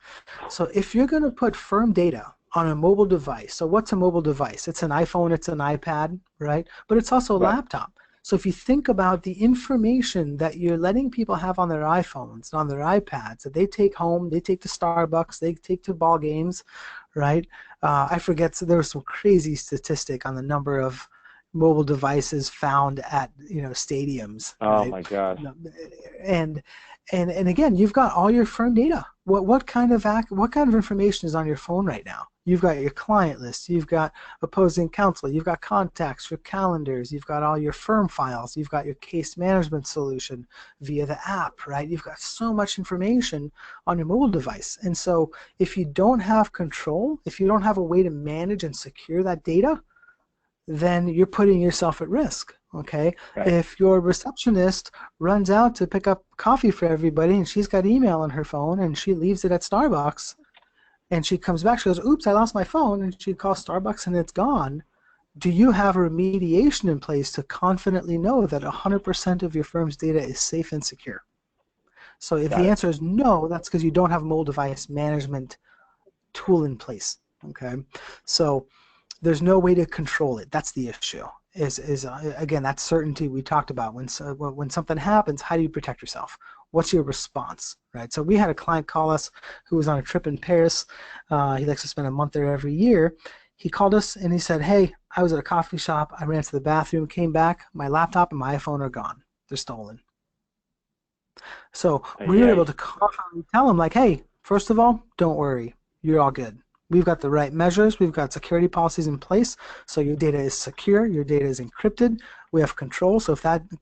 So if you're going to put firm data on a mobile device, so what's a mobile device? It's an iPhone, it's an iPad, right? But it's also a laptop. So if you think about the information that you're letting people have on their iPhones and on their iPads that they take home, they take to Starbucks, they take to ball games, right? I forget, so there was some crazy statistic on the number of mobile devices found at stadiums. Oh right? My God! And again, you've got all your firm data. What kind of information is on your phone right now? You've got your client list. You've got opposing counsel. You've got contacts, your calendars. You've got all your firm files. You've got your case management solution via the app, right? You've got so much information on your mobile device. And so if you don't have control, if you don't have a way to manage and secure that data, then you're putting yourself at risk, okay? Right. If your receptionist runs out to pick up coffee for everybody and she's got email on her phone and she leaves it at Starbucks and she comes back, she goes, oops, I lost my phone, and she calls Starbucks and it's gone, do you have a remediation in place to confidently know that 100% of your firm's data is safe and secure? So if the answer is no, that's because you don't have a mobile device management tool in place, okay? So there's no way to control it. That's the issue. Again, that certainty we talked about. When something happens, how do you protect yourself? What's your response, right? So we had a client call us who was on a trip in Paris. He likes to spend a month there every year. He called us and he said, hey, I was at a coffee shop. I ran to the bathroom, came back. My laptop and my iPhone are gone. They're stolen. So we were able to confidently tell him, like, hey, first of all, don't worry. You're all good. We've got the right measures. We've got security policies in place, so your data is secure. Your data is encrypted. We have control. So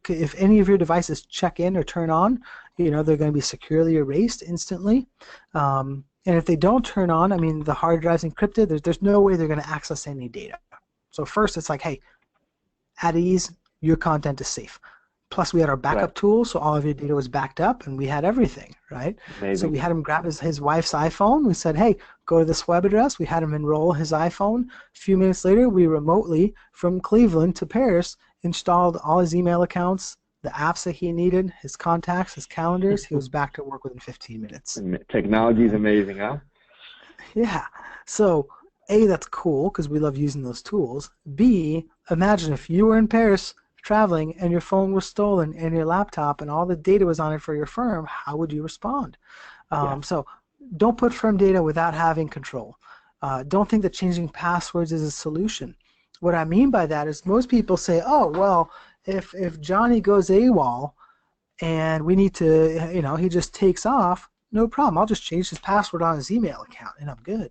if any of your devices check in or turn on, they're going to be securely erased instantly. And if they don't turn on, I mean, the hard drive's encrypted. There's no way they're going to access any data. So first, it's like, hey, at ease, your content is safe. Plus, we had our backup tool, so all of your data was backed up, and we had everything, right? Amazing. So we had him grab his wife's iPhone. We said, hey, go to this web address. We had him enroll his iPhone. A few minutes later, we remotely, from Cleveland to Paris, installed all his email accounts, the apps that he needed, his contacts, his calendars. He was back to work within 15 minutes. Technology is amazing, huh? Yeah. So, A, that's cool, because we love using those tools. B, imagine if you were in Paris traveling and your phone was stolen and your laptop and all the data was on it for your firm, how would you respond? So don't put firm data without having control. Don't think that changing passwords is a solution. What I mean by that is most people say, oh, well, if Johnny goes AWOL and we need to, he just takes off, no problem. I'll just change his password on his email account and I'm good.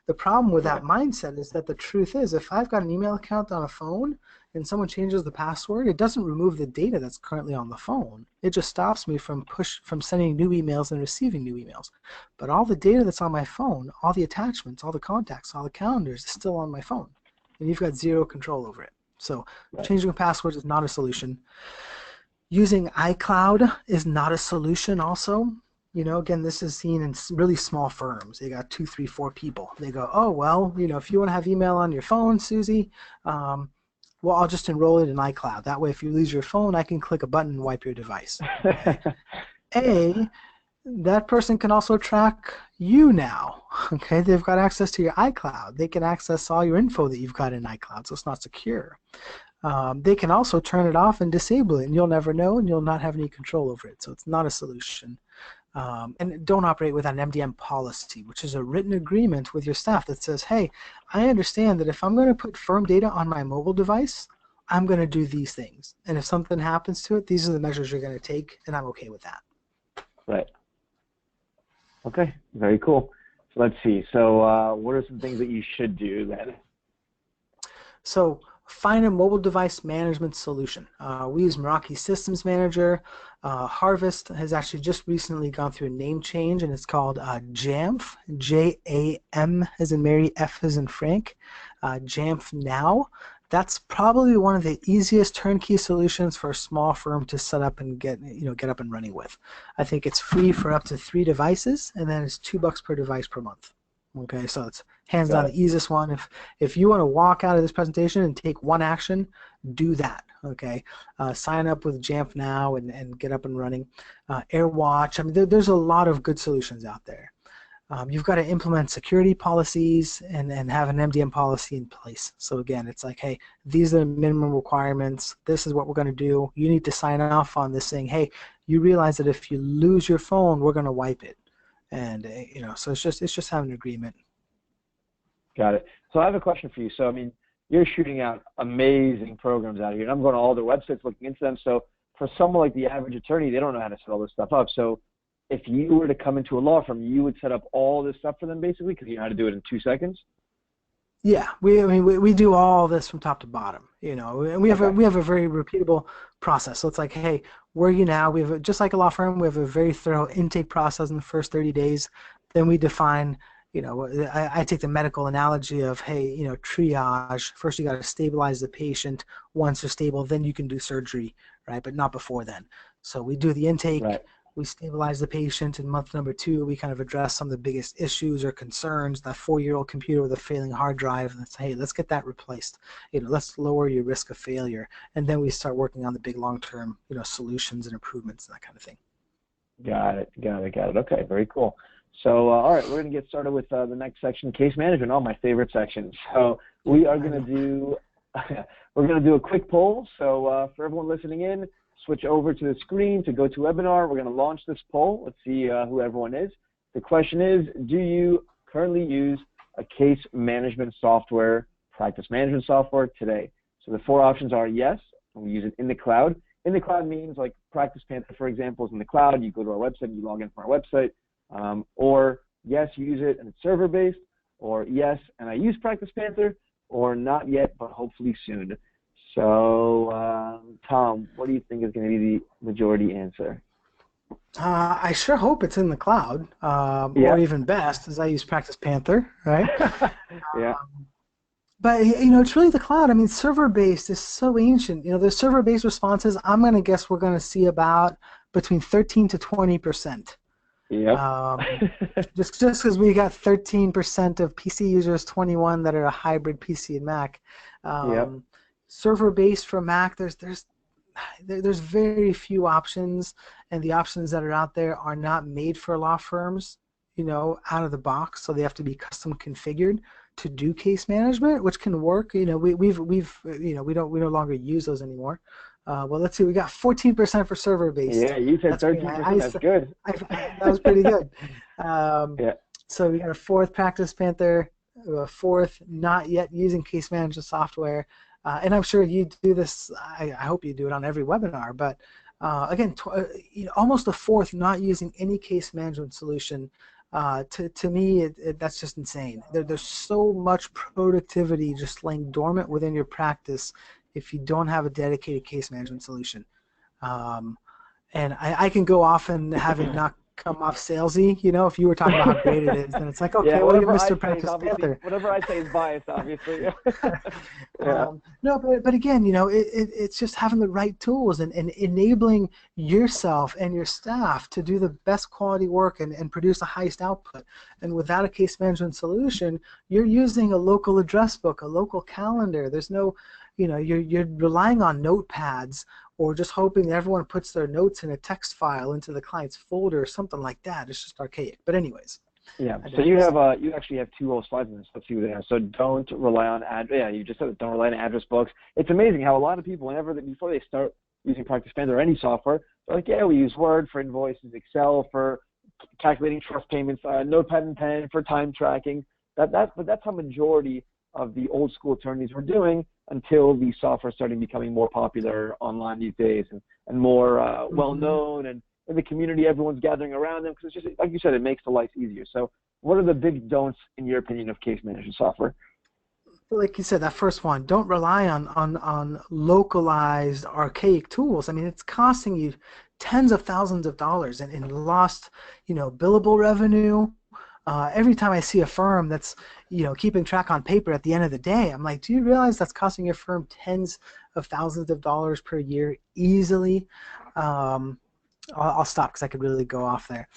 The problem with that mindset is that the truth is if I've got an email account on a phone and someone changes the password, it doesn't remove the data that's currently on the phone. It just stops me from sending new emails and receiving new emails. But all the data that's on my phone, all the attachments, all the contacts, all the calendars is still on my phone. And you've got zero control over it. So changing a password is not a solution. Using iCloud is not a solution also. Again, this is seen in really small firms. They got 2, 3, 4 people. They go, oh, well, if you want to have email on your phone, Susie, well, I'll just enroll it in iCloud. That way, if you lose your phone, I can click a button and wipe your device. Okay? that person can also track you now. Okay, they've got access to your iCloud. They can access all your info that you've got in iCloud, so it's not secure. They can also turn it off and disable it, and you'll never know, and you'll not have any control over it. So it's not a solution. And don't operate without an MDM policy, which is a written agreement with your staff that says, hey, I understand that if I'm going to put firm data on my mobile device, I'm going to do these things. And if something happens to it, these are the measures you're going to take, and I'm okay with that. Right. Okay, very cool. So let's see. So what are some things that you should do then? So find a mobile device management solution. We use Meraki Systems Manager. Harvest has actually just recently gone through a name change, and it's called Jamf, J-A-M as in Mary, F as in Frank, Jamf Now. That's probably one of the easiest turnkey solutions for a small firm to set up and get up and running with. I think it's free for up to 3 devices, and then it's $2 per device per month. Okay, so it's hands down the easiest one. If you want to walk out of this presentation and take one action, do that. Okay, sign up with Jamf now and get up and running. AirWatch. I mean, there's a lot of good solutions out there. You've got to implement security policies and have an MDM policy in place. So again, it's like, hey, these are the minimum requirements. This is what we're going to do. You need to sign off on this saying, hey, you realize that if you lose your phone, we're going to wipe it. And so it's just having an agreement. Got it. So I have a question for you. So I mean, you're shooting out amazing programs out here, and I'm going to all their websites looking into them. So for someone like the average attorney, they don't know how to set all this stuff up. So if you were to come into a law firm, you would set up all this stuff for them basically because you know how to do it in 2 seconds? Yeah, we do all this from top to bottom, and we have a very repeatable process. So it's like, hey, where are you now? We have just like a law firm, we have a very thorough intake process in the first 30 days. Then we define, I take the medical analogy of, hey, triage. First you got to stabilize the patient. Once they're stable, then you can do surgery, right? But not before then. So we do the intake. Right. We stabilize the patient. In month number 2, we kind of address some of the biggest issues or concerns. That 4-year-old computer with a failing hard drive, let's say, hey, let's get that replaced. Let's lower your risk of failure. And then we start working on the big long-term, solutions and improvements and that kind of thing. Got it. Okay, very cool. So, all right, we're going to get started with the next section, case management, all my favorite sections. So we are going to do, we're going to do a quick poll. So for everyone listening in, switch over to the screen to go to webinar. We're going to launch this poll. Let's see who everyone is. The question is, do you currently use a case management software, practice management software today? So the 4 options are yes, and we use it in the cloud. In the cloud means like PracticePanther, for example, is in the cloud. You go to our website and you log in from our website. Or yes, you use it and it's server-based. Or yes, and I use PracticePanther. Or not yet, but hopefully soon. So, Tom, what do you think is going to be the majority answer? I sure hope it's in the cloud, or even best, as I use PracticePanther, right? Yeah. But it's really the cloud. I mean, server-based is so ancient. The server-based responses, I'm going to guess we're going to see about between 13 to 20%. Yeah. Just because we got 13% of PC users, 21 that are a hybrid PC and Mac. Server-based for Mac, there's very few options, and the options that are out there are not made for law firms, out of the box. So they have to be custom configured to do case management, which can work. We no longer use those anymore. Well, let's see. We got 14% for server-based. Yeah, you said 13%. That's good. That was pretty good. So we got a 4th PracticePanther, a 4th not yet using case management software. And I'm sure you do this. I hope you do it on every webinar. But again, almost a 4th not using any case management solution. To me, that's just insane. There's so much productivity just laying dormant within your practice if you don't have a dedicated case management solution. And I can go off and have it not come off salesy. If you were talking about how great it is, then it's like, okay, well, you're Mr. PracticePanther. Whatever I say is biased, obviously. No, but again, it's just having the right tools and enabling yourself and your staff to do the best quality work and produce the highest output. And without a case management solution, you're using a local address book, a local calendar. There's no, you're relying on notepads or just hoping that everyone puts their notes in a text file into the client's folder or something like that. It's just archaic. But anyways. Yeah. So you actually have two whole slides in this. Let's see what they have. So don't rely on you just said it, don't rely on address books. It's amazing how a lot of people, before they start using PracticePanther or any software, they're like, yeah, we use Word for invoices, Excel for calculating trust payments, Notepad and Pen for time tracking. But that's how majority of the old school attorneys were doing until the software started becoming more popular online these days and more well known, and in the community everyone's gathering around them because it's just, like you said, it makes the life easier. So what are the big don'ts in your opinion of case management software? Like you said, that first one, don't rely on localized archaic tools. I mean, it's costing you tens of thousands of dollars in lost, billable revenue. Every time I see a firm that's, keeping track on paper at the end of the day, I'm like, do you realize that's costing your firm tens of thousands of dollars per year easily? I'll stop because I could really go off there.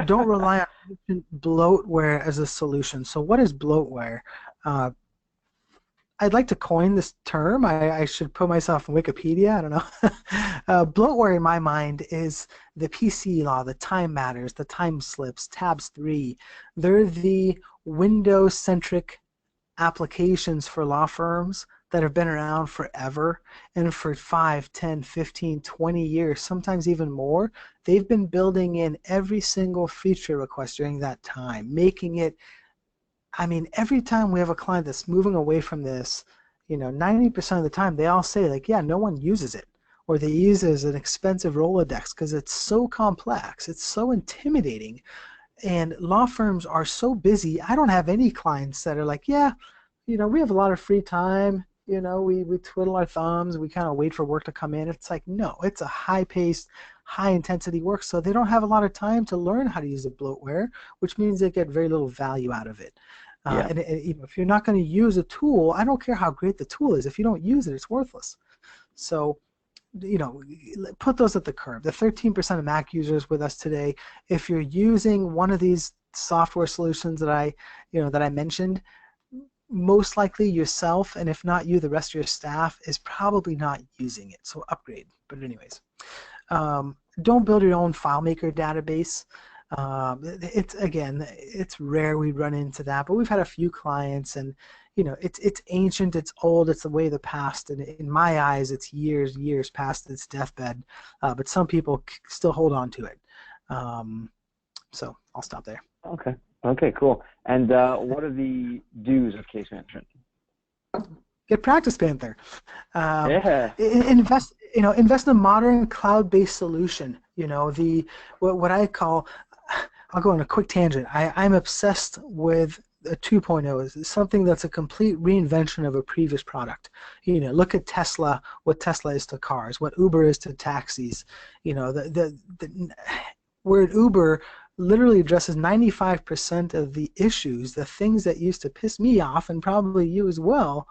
Don't rely on bloatware as a solution. So what is bloatware? I'd like to coin this term. I should put myself in Wikipedia. I don't know. Bloatware in my mind is the PC law, the time matters, the time slips, tabs 3. They're the Windows-centric applications for law firms that have been around forever, and for 5, 10, 15, 20 years, sometimes even more, they've been building in every single feature request during that time, making it, I mean, every time we have a client that's moving away from this, 90% of the time they all say, like, yeah, no one uses it, or they use it as an expensive Rolodex because it's so complex, it's so intimidating, and law firms are so busy. I don't have any clients that are like, yeah, we have a lot of free time, we twiddle our thumbs, we kind of wait for work to come in. It's like, no, it's a high-paced, high-intensity work, so they don't have a lot of time to learn how to use a bloatware, which means they get very little value out of it. And if you're not going to use a tool, I don't care how great the tool is. If you don't use it, it's worthless. So, put those at the curb. The 13% of Mac users with us today, if you're using one of these software solutions that I mentioned, most likely yourself, and if not you, the rest of your staff is probably not using it. So upgrade. But anyways, don't build your own FileMaker database. It's rare we run into that, but we've had a few clients, and it's ancient, it's old, it's the way of the past, and in my eyes, it's years past its deathbed. But some people still hold on to it. So I'll stop there. Okay, cool. And what are the do's of case management? Get PracticePanther. Yeah. Invest in a modern cloud-based solution. What I call, I'll go on a quick tangent. I'm obsessed with a 2.0. It's something that's a complete reinvention of a previous product. Look at Tesla, what Tesla is to cars, what Uber is to taxis. Where Uber literally addresses 95% of the issues, the things that used to piss me off, and probably you as well,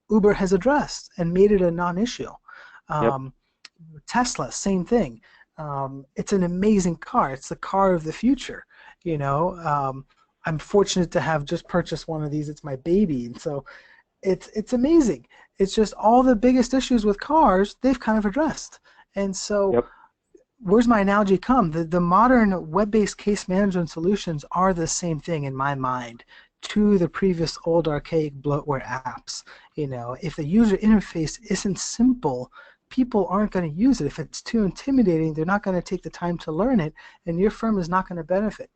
Uber has addressed and made it a non-issue. Tesla, same thing. It's an amazing car. It's the car of the future. I'm fortunate to have just purchased one of these. It's my baby, and so it's amazing. It's just all the biggest issues with cars they've kind of addressed. And so where's my analogy come? The modern web-based case management solutions are the same thing in my mind to the previous old archaic bloatware apps. If the user interface isn't simple, people aren't going to use it. If it's too intimidating, they're not going to take the time to learn it, and your firm is not going to benefit.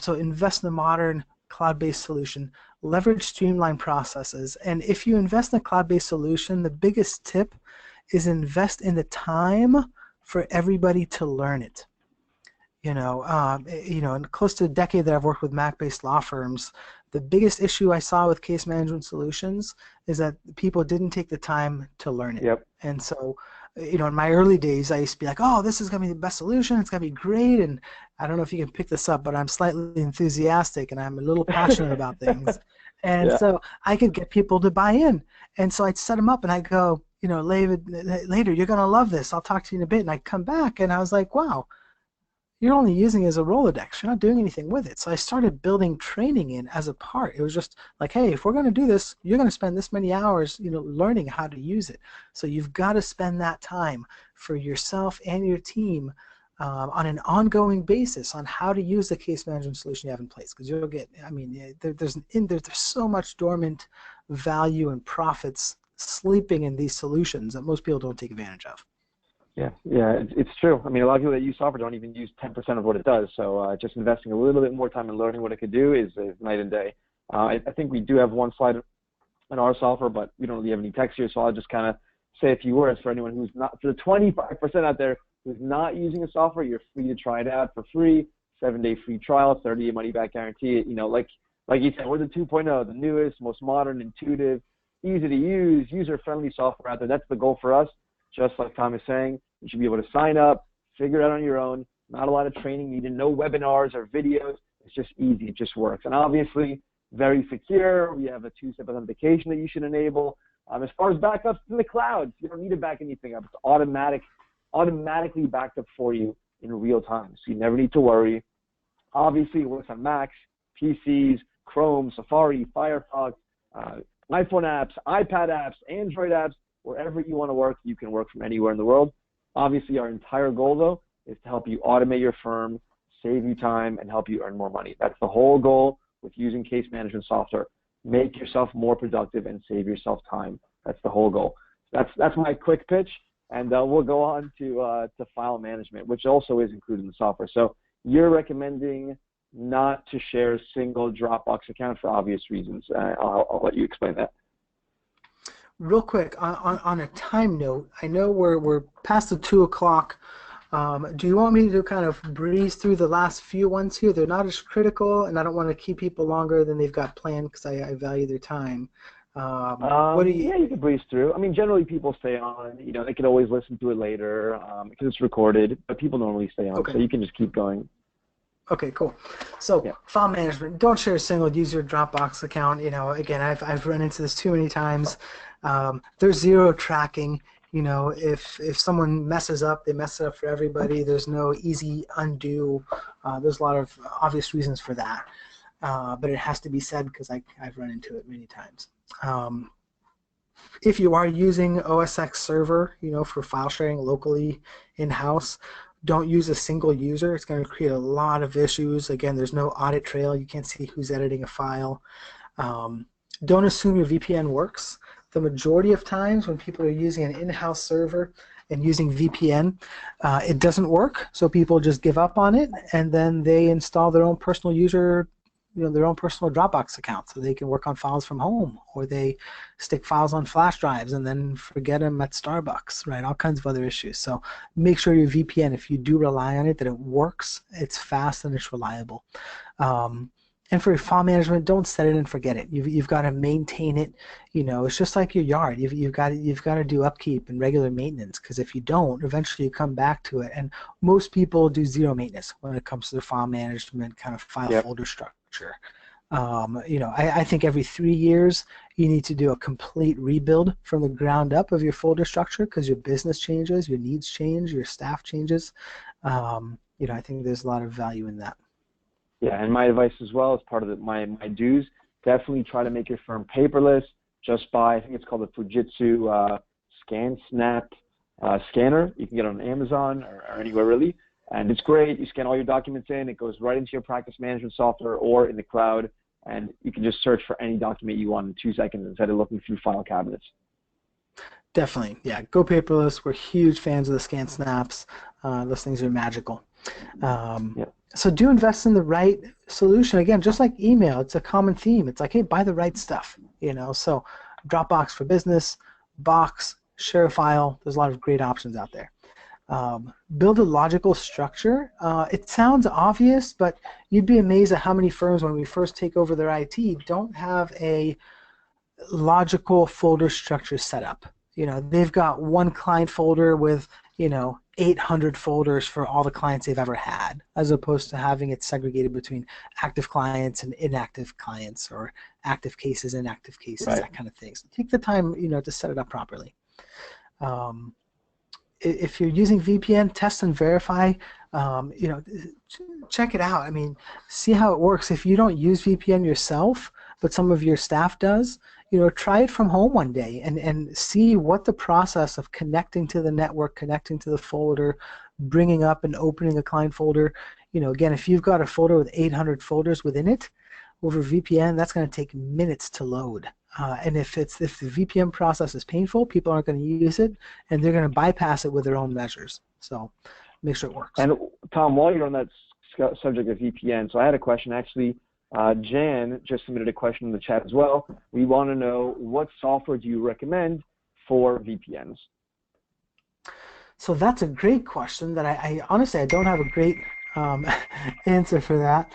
So invest in a modern cloud-based solution, leverage streamlined processes, and if you invest in a cloud-based solution, the biggest tip is invest in the time for everybody to learn it. In close to a decade that I've worked with Mac-based law firms, the biggest issue I saw with case management solutions is that people didn't take the time to learn it. And so, in my early days, I used to be like, oh, this is going to be the best solution, it's going to be great, and I don't know if you can pick this up, but I'm slightly enthusiastic, and I'm a little passionate about things. And so I could get people to buy in. And so I'd set them up, and I'd go, later, you're going to love this. I'll talk to you in a bit. And I'd come back, and I was like, wow, you're only using it as a Rolodex. You're not doing anything with it. So I started building training in as a part. It was just like, hey, if we're going to do this, you're going to spend this many hours, learning how to use it. So you've got to spend that time for yourself and your team on an ongoing basis on how to use the case management solution you have in place. Because you'll get, there's so much dormant value and profits sleeping in these solutions that most people don't take advantage of. Yeah, it's true. I mean, a lot of people that use software don't even use 10% of what it does. So just investing a little bit more time in learning what it could do is night and day. I think we do have one slide in our software, but we don't really have any text here, so I'll just kind of say a few words for anyone who's not, for the 25% out there who's not using a software. You're free to try it out for free, 7-day free trial, 30-day money-back guarantee. Like you said, we're the 2.0, the newest, most modern, intuitive, easy to use, user-friendly software out there. That's the goal for us. Just like Tom is saying, you should be able to sign up, figure it out on your own. Not a lot of training needed, no webinars or videos. It's just easy, it just works. And obviously, very secure. We have a 2-step authentication that you should enable. As far as backups, in the cloud, you don't need to back anything up. It's automatically backed up for you in real time, so you never need to worry. Obviously, it works on Macs, PCs, Chrome, Safari, Firefox, iPhone apps, iPad apps, Android apps. Wherever you want to work, you can work from anywhere in the world. Obviously, our entire goal, though, is to help you automate your firm, save you time, and help you earn more money. That's the whole goal with using case management software. Make yourself more productive and save yourself time. That's the whole goal. That's my quick pitch, and we'll go on to file management, which also is included in the software. So you're recommending not to share a single Dropbox account for obvious reasons. I'll let you explain that. Real quick, on a time note, I know we're past the 2 o'clock. Do you want me to kind of breeze through the last few ones here? They're not as critical, and I don't want to keep people longer than they've got planned because I value their time. What do you? Yeah, you can breeze through. I mean, generally people stay on. They can always listen to it later because it's recorded, but people normally stay on, so you can just keep going. Okay, cool. So file management. Don't share a single user Dropbox account. Again, I've run into this too many times. There's zero tracking. If someone messes up, they mess it up for everybody. There's no easy undo. There's a lot of obvious reasons for that, but it has to be said because I've run into it many times. If you are using OS X Server, for file sharing locally in-house, don't use a single user. It's going to create a lot of issues. Again, there's no audit trail. You can't see who's editing a file. Don't assume your VPN works. The majority of times when people are using an in-house server and using VPN, it doesn't work. So people just give up on it, and then they install their own personal user, their own personal Dropbox account so they can work on files from home, or they stick files on flash drives and then forget them at Starbucks, right? All kinds of other issues. So make sure your VPN, if you do rely on it, that it works, it's fast, and it's reliable. And for your file management, don't set it and forget it. You've got to maintain it. It's just like your yard. You've got to do upkeep and regular maintenance, because if you don't, eventually you come back to it. And most people do zero maintenance when it comes to their file management kind of file folder structure. I think every 3 years you need to do a complete rebuild from the ground up of your folder structure, because your business changes, your needs change, your staff changes. I think there's a lot of value in that. Yeah, and my advice as well as part of my dues, definitely try to make your firm paperless. Just buy, I think it's called the Fujitsu ScanSnap scanner. You can get it on Amazon or anywhere really. And it's great. You scan all your documents in. It goes right into your practice management software or in the cloud. And you can just search for any document you want in 2 seconds instead of looking through file cabinets. Definitely, yeah. Go paperless. We're huge fans of the ScanSnaps. Those things are magical. So do invest in the right solution. Again, just like email, it's a common theme. It's like, hey, buy the right stuff. So Dropbox for business, Box, share a file. There's a lot of great options out there. Build a logical structure. It sounds obvious, but you'd be amazed at how many firms, when we first take over their IT, don't have a logical folder structure set up. They've got one client folder with 800 folders for all the clients they've ever had, as opposed to having it segregated between active clients and inactive clients, or active cases, inactive cases, that kind of thing. So take the time, to set it up properly. If you're using VPN, test and verify you know, check it out. I mean, see how it works. If you don't use VPN yourself, but some of your staff does, you know, try it from home one day and see what the process of connecting to the network, connecting to the folder, bringing up and opening a client folder. You know, again, if you've got a folder with 800 folders within it, over VPN, that's going to take minutes to load. And if the VPN process is painful, people aren't going to use it, and they're going to bypass it with their own measures. So make sure it works. And Tom, while you're on that subject of VPN, so I had a question actually. Jan just submitted a question in the chat as well. We want to know, what software do you recommend for VPNs? So that's a great question that I honestly, I don't have a great answer for that.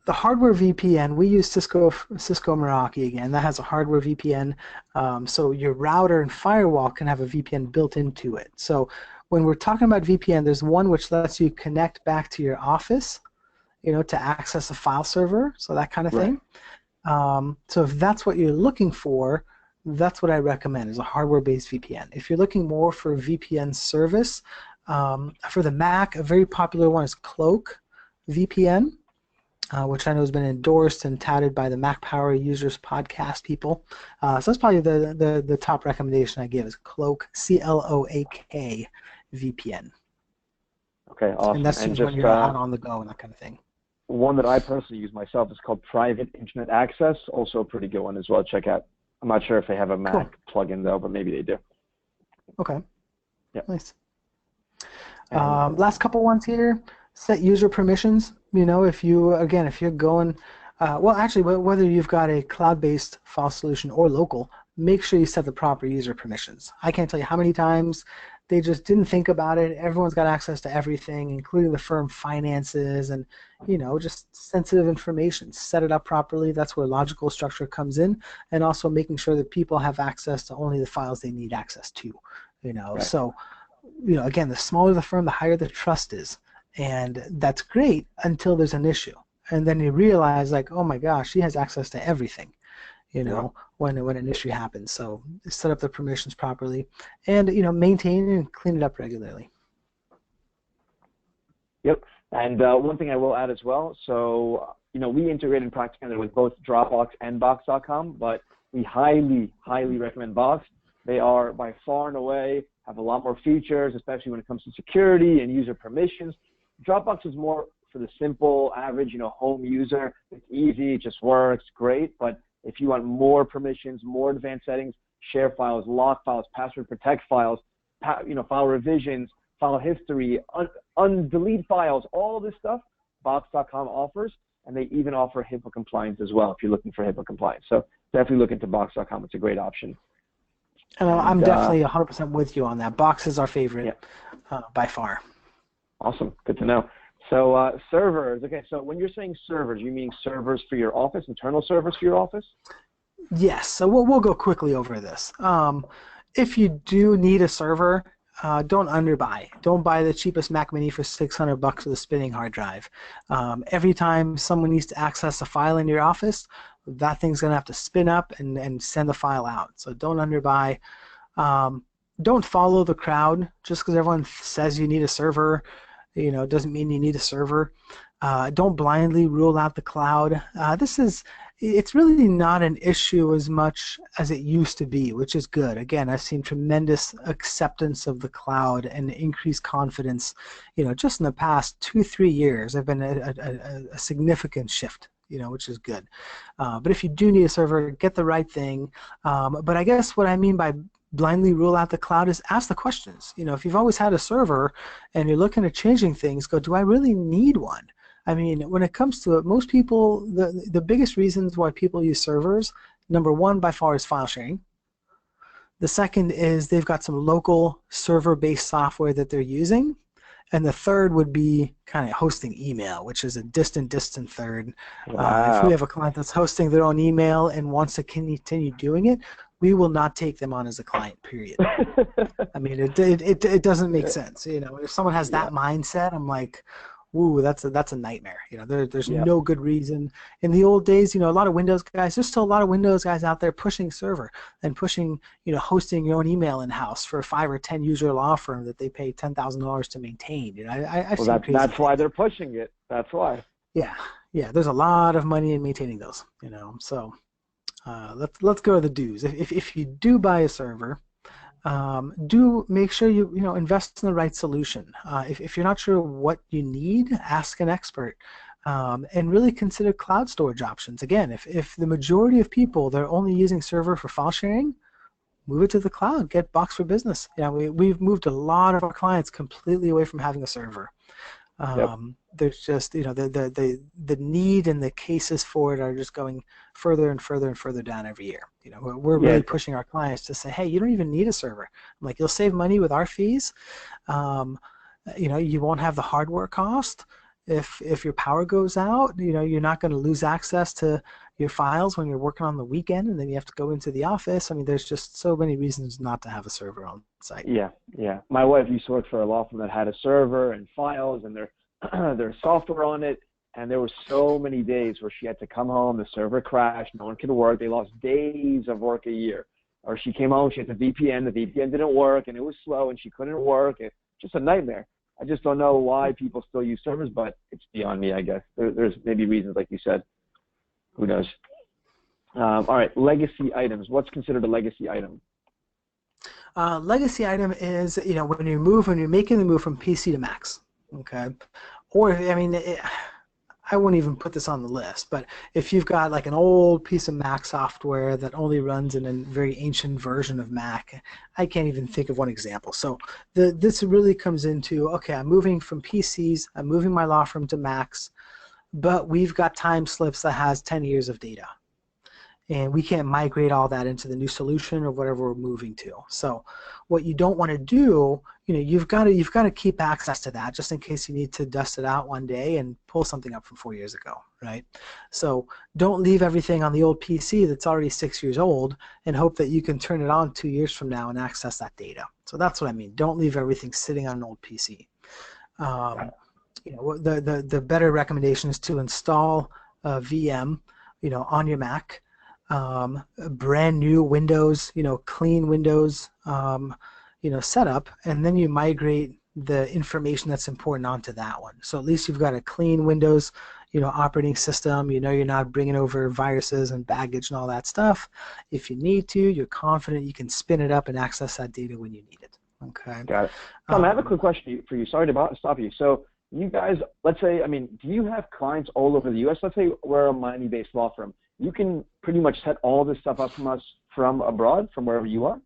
The hardware VPN, we use Cisco Meraki again. That has a hardware VPN, so your router and firewall can have a VPN built into it. So when we're talking about VPN, there's one which lets you connect back to your office, you know, to access a file server, so that kind of thing. So if that's what you're looking for, that's what I recommend, is a hardware-based VPN. If you're looking more for VPN service, for the Mac, a very popular one is Cloak VPN, which I know has been endorsed and touted by the Mac Power Users podcast people. So that's probably the top recommendation I give, is Cloak, C-L-O-A-K VPN. Okay, awesome. And that's just when you're out on the go and that kind of thing. One that I personally use myself is called Private Internet Access, also a pretty good one as well. Check out. I'm not sure if they have a Mac plugin though, but maybe they do. Okay. Yeah. Nice. Last couple ones here. Set user permissions. You know, if you're going, well, actually, whether you've got a cloud-based file solution or local, make sure you set the proper user permissions. I can't tell you how many times they just didn't think about it. Everyone's got access to everything, including the firm finances and, you know, just sensitive information. Set it up properly. That's where logical structure comes in, and also making sure that people have access to only the files they need access to. You know, right. So, you know, again, the smaller the firm, the higher the trust is. And that's great until there's an issue. And then you realize, like, oh my gosh, she has access to everything, you know, when an issue happens. So set up the permissions properly and, you know, maintain and clean it up regularly. Yep. And one thing I will add as well, so, you know, we integrate in PracticePanther with both Dropbox and Box.com, but we highly, highly recommend Box. They are by far and away, have a lot more features, especially when it comes to security and user permissions. Dropbox is more for the simple, average, you know, home user. It's easy, it just works, great. But if you want more permissions, more advanced settings, share files, lock files, password protect files, you know, file revisions, file history, delete files, all this stuff, Box.com offers, and they even offer HIPAA compliance as well if you're looking for HIPAA compliance. So definitely look into Box.com. It's a great option. I'm definitely 100% with you on that. Box is our favorite by far. Awesome. Good to know. So servers. Okay, so when you're saying servers, you mean servers for your office, internal servers for your office? Yes. So we'll go quickly over this. If you do need a server, don't underbuy. Don't buy the cheapest Mac Mini for $600 with a spinning hard drive. Every time someone needs to access a file in your office, that thing's going to have to spin up and send the file out. So don't underbuy. Don't follow the crowd. Just because everyone says you need a server, you know, doesn't mean you need a server. Don't blindly rule out the cloud. It's really not an issue as much as it used to be, which is good. Again, I've seen tremendous acceptance of the cloud and increased confidence. You know, just in the past 2-3 years, there's been a significant shift, you know, which is good. But if you do need a server, get the right thing. But I guess what I mean by blindly rule out the cloud is ask the questions. You know, if you've always had a server and you're looking at changing things, go, do I really need one? I mean, when it comes to it, most people, the biggest reasons why people use servers, number one by far is file sharing. The second is they've got some local server-based software that they're using. And the third would be kind of hosting email, which is a distant third. Wow. If we have a client that's hosting their own email and wants to continue doing it, we will not take them on as a client, period. I mean, it doesn't make sense. You know, if someone has that mindset, I'm like, Woo, that's a nightmare. There's Yep. no good reason. In the old days, a lot of Windows guys, there's still a lot of Windows guys out there pushing server and pushing, hosting your own email in-house for a 5 or 10 user law firm that they pay $10,000 to maintain. I've Well, seen crazy that's why things. they're pushing it. That's why. Yeah, yeah. There's a lot of money in maintaining those. So let's go to the do's. If you do buy a server, do make sure you invest in the right solution. If you're not sure what you need, ask an expert, and really consider cloud storage options. Again, if the majority of people they're only using server for file sharing, move it to the cloud. Get Box for Business. We've moved a lot of our clients completely away from having a server. Yep. There's just the need and the cases for it are just going further and further and further down every year. We're Yeah. really pushing our clients to say, hey, you don't even need a server. I'm like, you'll save money with our fees. Um, you won't have the hardware cost. If your power goes out, you're not going to lose access to your files when you're working on the weekend, and then you have to go into the office. I mean, there's just so many reasons not to have a server on site. Yeah, yeah. My wife used to work for a law firm that had a server and files and their their software on it, and there were so many days where she had to come home, the server crashed, no one could work, they lost days of work a year. Or she came home, she had the VPN didn't work, and it was slow, and she couldn't work. It's just a nightmare. I just don't know why people still use servers, but it's beyond me, I guess. There's maybe reasons, like you said. Who knows? All right, legacy items. What's considered a legacy item? Legacy item is, when you're making the move from PC to Macs, okay? Or, I mean, I wouldn't even put this on the list, but if you've got like an old piece of Mac software that only runs in a very ancient version of Mac, I can't even think of one example. So this really comes into, okay, I'm moving from PCs, I'm moving my law firm to Macs, but we've got time slips that has 10 years of data, and we can't migrate all that into the new solution or whatever we're moving to. So what you don't want to do, you've got to keep access to that just in case you need to dust it out one day and pull something up from 4 years ago, right? So don't leave everything on the old PC that's already 6 years old and hope that you can turn it on 2 years from now and access that data. So that's what I mean. Don't leave everything sitting on an old PC. The better recommendation is to install a VM, on your Mac. Brand new Windows, clean Windows, setup, and then you migrate the information that's important onto that one. So at least you've got a clean Windows, operating system. You're not bringing over viruses and baggage and all that stuff. If you need to, you're confident you can spin it up and access that data when you need it. Okay. Got it. Tom, I have a quick question for you. Sorry to stop you. So you guys, let's say, do you have clients all over the U.S.? Let's say we're a Miami-based law firm. You can pretty much set all this stuff up from us from abroad, from wherever you are?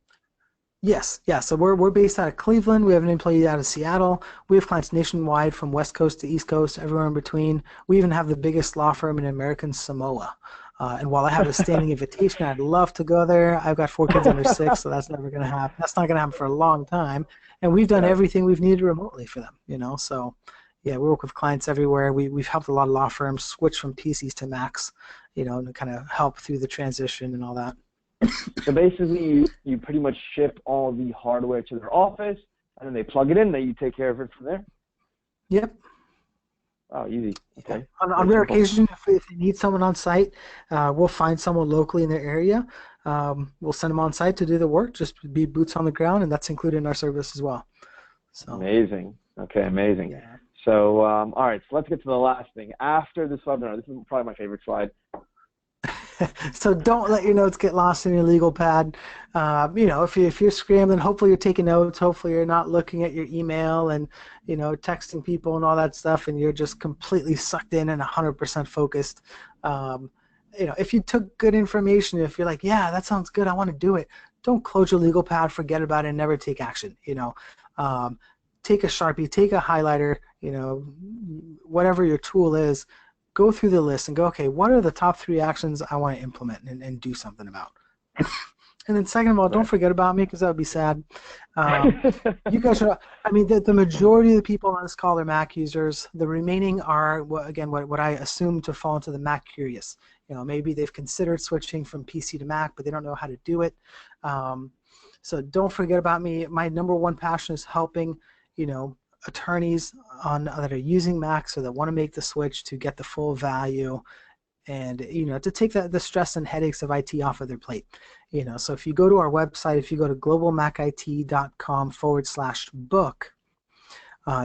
Yes, yeah. So we're based out of Cleveland. We have an employee out of Seattle. We have clients nationwide from West Coast to East Coast, everywhere in between. We even have the biggest law firm in American Samoa. And while I have a standing invitation, I'd love to go there. I've got 4 kids under 6, so that's never going to happen. That's not going to happen for a long time. And we've done everything we've needed remotely for them. So yeah, we work with clients everywhere. We've helped a lot of law firms switch from PCs to Macs, and kind of help through the transition and all that. So basically, you pretty much ship all the hardware to their office, and then they plug it in, then you take care of it from there? Yep. Oh, easy. Okay. On rare occasion, if they need someone on site, we'll find someone locally in their area. We'll send them on site to do the work, just be boots on the ground, and that's included in our service as well. So amazing. Okay, amazing. Yeah. So, all right, so let's get to the last thing. After this webinar, this is probably my favorite slide. So don't let your notes get lost in your legal pad. If you're scrambling, hopefully you're taking notes. Hopefully you're not looking at your email and texting people and all that stuff, and you're just completely sucked in and 100% focused. If you took good information, if you're like, yeah, that sounds good, I want to do it. Don't close your legal pad, forget about it, and never take action. Take a Sharpie, take a highlighter, whatever your tool is. Go through the list and go, okay, what are the top 3 actions I want to implement and do something about? And then second of all, don't forget about me, because that would be sad. You guys are, the majority of the people on this call are Mac users. The remaining are, again, what I assume to fall into the Mac curious. Maybe they've considered switching from PC to Mac, but they don't know how to do it. So don't forget about me. My number 1 passion is helping, attorneys that are using Macs or that want to make the switch to get the full value, and to take the stress and headaches of IT off of their plate. So if you go to our website, if you go to globalmacit.com/book,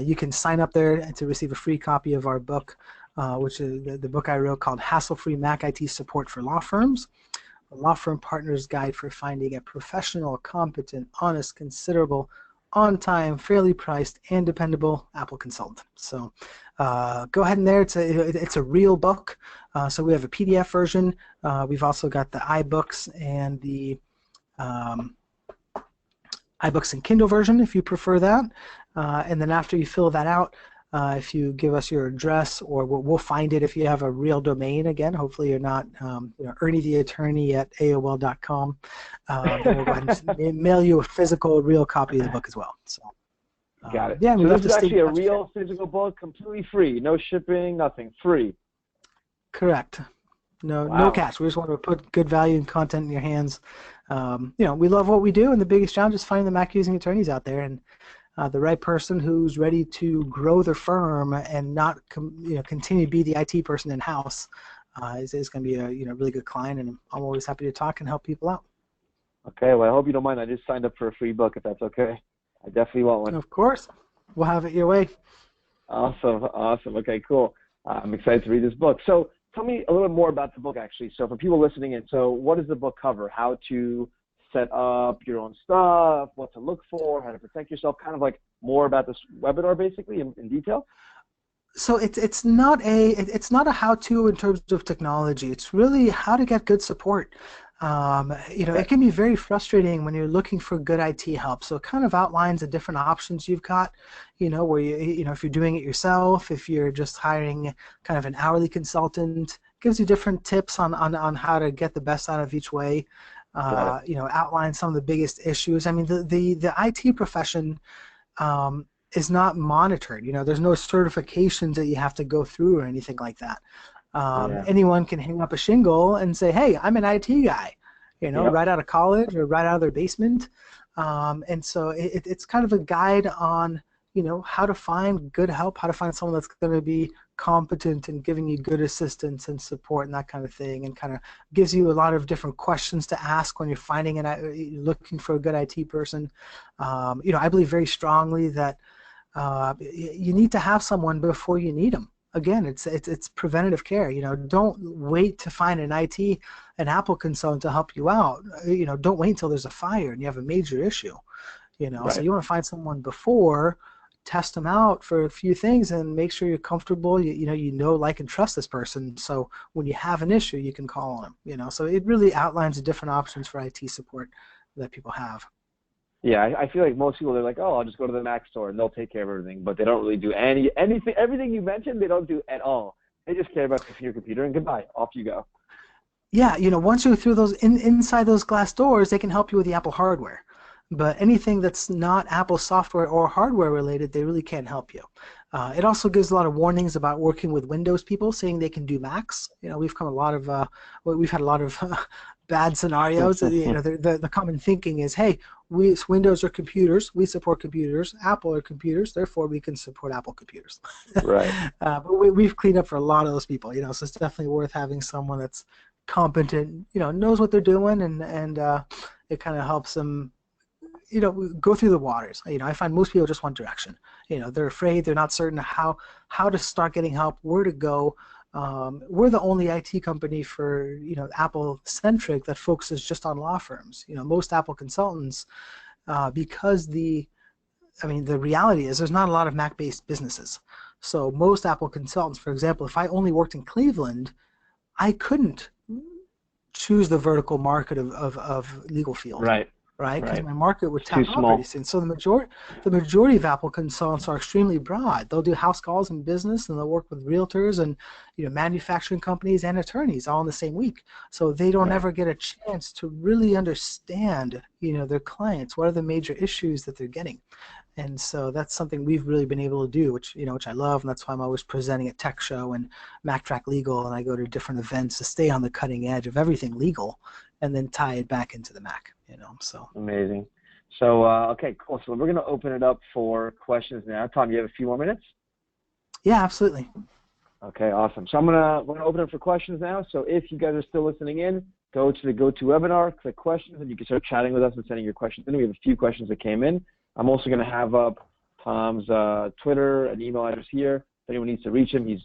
you can sign up there to receive a free copy of our book, which is the book I wrote called Hassle-Free Mac IT Support for Law Firms, a law firm partner's guide for finding a professional, competent, honest, considerable, on-time, fairly priced, and dependable Apple consultant. So go ahead in there. It's a real book. So we have a PDF version. We've also got the iBooks and the iBooks and Kindle version if you prefer that. And then after you fill that out, if you give us your address, or we'll find it if you have a real domain. Again, hopefully you're not ernietheattorney@aol.com. Then we'll go ahead and mail you a physical, real copy of the book as well. So, got it. Yeah, so this is actually a real physical book, completely free, no shipping, nothing, free. Correct. No, Wow. No cash. We just want to put good value and content in your hands. We love what we do, and the biggest challenge is finding the Mac using attorneys out there, and the right person who's ready to grow their firm and not continue to be the IT person in house is going to be a really good client, and I'm always happy to talk and help people out. Okay, well I hope you don't mind. I just signed up for a free book, if that's okay. I definitely want one. Of course, we'll have it your way. Awesome. Okay, cool. I'm excited to read this book. So tell me a little bit more about the book, actually. So for people listening in, so what does the book cover? How to set up your own stuff, what to look for, how to protect yourself, kind of like more about this webinar basically in detail? So it's not a how-to in terms of technology. It's really how to get good support. It can be very frustrating when you're looking for good IT help. So it kind of outlines the different options you've got, where if you're doing it yourself, if you're just hiring kind of an hourly consultant, gives you different tips on how to get the best out of each way. Outline some of the biggest issues. I mean, the IT profession is not monitored. There's no certifications that you have to go through or anything like that. Anyone can hang up a shingle and say, "Hey, I'm an IT guy," right out of college or right out of their basement. And so it's kind of a guide on how to find good help, how to find someone that's going to be competent and giving you good assistance and support and that kind of thing, and kind of gives you a lot of different questions to ask when you're looking for a good IT person. I believe very strongly that you need to have someone before you need them. Again, it's preventative care. Don't wait to find an Apple consultant to help you out. Don't wait until there's a fire and you have a major issue. So you want to find someone before, test them out for a few things, and make sure you're comfortable. Like and trust this person. So when you have an issue, you can call on them. So it really outlines the different options for IT support that people have. Yeah, I feel like most people, they're like, oh, I'll just go to the Mac store and they'll take care of everything, but they don't really do anything. Everything you mentioned, they don't do at all. They just care about your computer and goodbye, off you go. Yeah, once you're through those inside those glass doors, they can help you with the Apple hardware. But anything that's not Apple software or hardware related, they really can't help you. It also gives a lot of warnings about working with Windows people, saying they can do Macs. We've had a lot of bad scenarios. The common thinking is, hey, Windows are computers, we support computers. Apple are computers, therefore we can support Apple computers. Right. But we've cleaned up for a lot of those people. So it's definitely worth having someone that's competent, knows what they're doing, and it kind of helps them go through the waters. I find most people just want direction. They're afraid, they're not certain how to start getting help, where to go. We're the only IT company for Apple centric that focuses just on law firms. Most Apple consultants, because the reality is there's not a lot of Mac-based businesses. So most Apple consultants, for example, if I only worked in Cleveland, I couldn't choose the vertical market of legal field. Right, because my market would tap out pretty soon. So the majority of Apple consultants are extremely broad. They'll do house calls in business, and they'll work with realtors and manufacturing companies and attorneys all in the same week. So they don't ever get a chance to really understand their clients. What are the major issues that they're getting? And so that's something we've really been able to do, which I love, and that's why I'm always presenting at Tech Show and MacTrack Legal, and I go to different events to stay on the cutting edge of everything legal, and then tie it back into the Mac. So amazing. So, okay, cool. So we're going to open it up for questions now. Tom, you have a few more minutes? Yeah, absolutely. Okay, awesome. So we're gonna open up for questions now. So if you guys are still listening in, go to the GoToWebinar, click questions, and you can start chatting with us and sending your questions in. We have a few questions that came in. I'm also gonna have up Tom's Twitter and email address here. If anyone needs to reach him, he's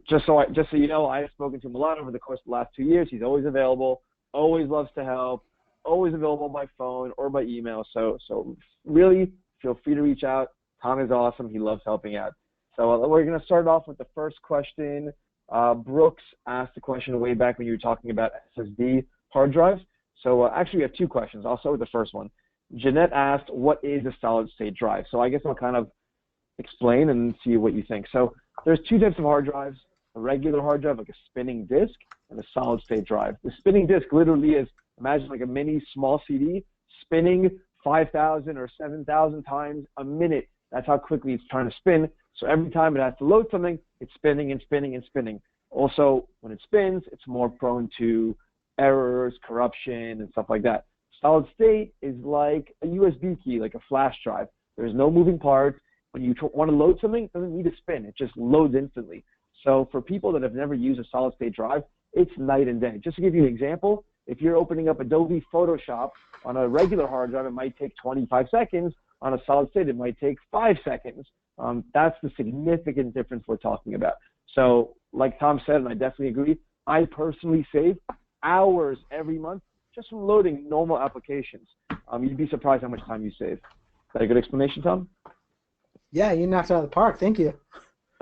just so you know, I've spoken to him a lot over the course of the last 2 years. He's always available, always loves to help, always available by phone or by email. So really feel free to reach out. Tom is awesome. He loves helping out. So we're going to start off with the first question. Brooks asked the question way back when you were talking about SSD hard drives. So actually we have two questions. I'll start with the first one. Jeanette asked, what is a solid state drive? So I guess I'll kind of explain and see what you think. So there's two types of hard drives, a regular hard drive, like a spinning disk, and a solid state drive. The spinning disk literally is, imagine like a mini small CD spinning 5,000 or 7,000 times a minute. That's how quickly it's trying to spin. So every time it has to load something, it's spinning and spinning and spinning. Also, when it spins, it's more prone to errors, corruption, and stuff like that. Solid state is like a USB key, like a flash drive. There's no moving parts. When you want to load something, it doesn't need to spin. It just loads instantly. So for people that have never used a solid state drive, it's night and day. Just to give you an example, if you're opening up Adobe Photoshop on a regular hard drive, it might take 25 seconds. On a solid state, it might take 5 seconds. That's the significant difference we're talking about. So like Tom said, and I definitely agree, I personally save hours every month just from loading normal applications. You'd be surprised how much time you save. Is that a good explanation, Tom? Yeah, you knocked it out of the park. Thank you.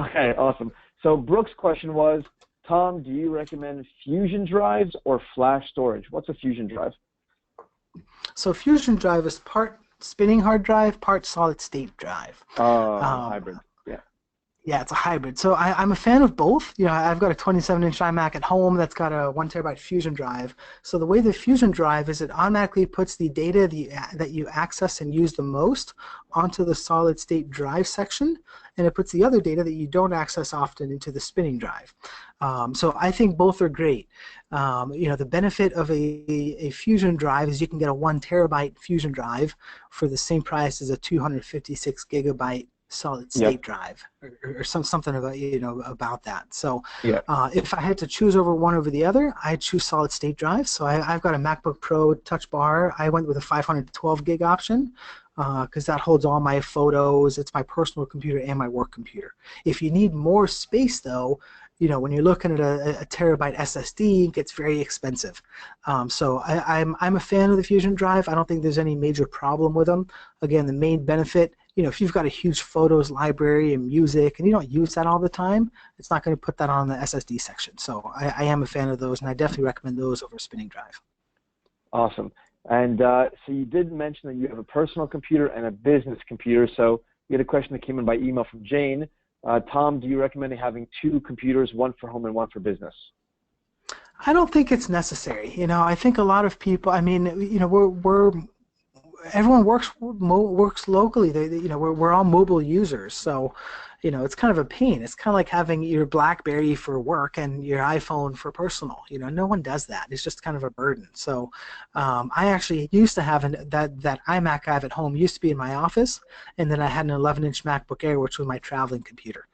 Okay, awesome. So Brooke's question was, Tom, do you recommend fusion drives or flash storage? What's a fusion drive? So fusion drive is part spinning hard drive, part solid state drive. Hybrid. Yeah. Yeah, it's a hybrid. So I'm a fan of both. You know, I've got a 27-inch iMac at home that's got a 1 terabyte Fusion drive. So the way the Fusion drive is, it automatically puts the data that you access and use the most onto the solid state drive section, and it puts the other data that you don't access often into the spinning drive. So I think both are great. You know, the benefit of a Fusion drive is you can get a 1 terabyte Fusion drive for the same price as a 256 gigabyte solid state drive, or something about, you know, about that. So if I had to choose one over the other, I'd choose solid state drive. So I've got a MacBook Pro Touch Bar. I went with a 512 gig option because that holds all my photos. It's my personal computer and my work computer. If you need more space, though, you know, when you're looking at a terabyte SSD, it gets very expensive. So I'm a fan of the Fusion drive. I don't think there's any major problem with them. Again, the main benefit, you know, if you've got a huge photos library and music and you don't use that all the time, it's not going to put that on the SSD section. So I am a fan of those, and I definitely recommend those over a spinning drive. Awesome. And so you did mention that you have a personal computer and a business computer. So we had a question that came in by email from Jane. Tom, do you recommend having 2 computers, one for home and one for business? I don't think it's necessary. You know, I think a lot of people, I mean, you know, everyone works locally. You know, we're all mobile users, so you know, it's kind of a pain. It's kind of like having your BlackBerry for work and your iPhone for personal. You know, no one does that. It's just kind of a burden. So I actually used to have that iMac I have at home used to be in my office, and then I had an 11-inch MacBook Air, which was my traveling computer.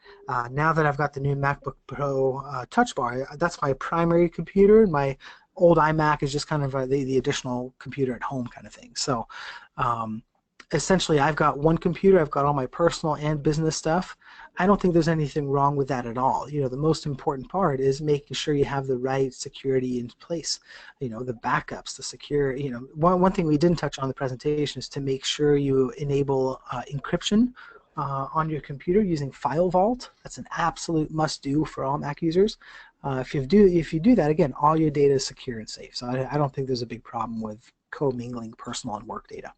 Now that I've got the new MacBook Pro Touch Bar, that's my primary computer. My old iMac is just kind of the additional computer at home kind of thing. So essentially, I've got one computer. I've got all my personal and business stuff. I don't think there's anything wrong with that at all. You know, the most important part is making sure you have the right security in place. You know, the backups, the secure. You know, one thing we didn't touch on in the presentation is to make sure you enable encryption on your computer using File Vault. That's an absolute must-do for all Mac users. If you do that, again, all your data is secure and safe. So I don't think there's a big problem with commingling personal and work data.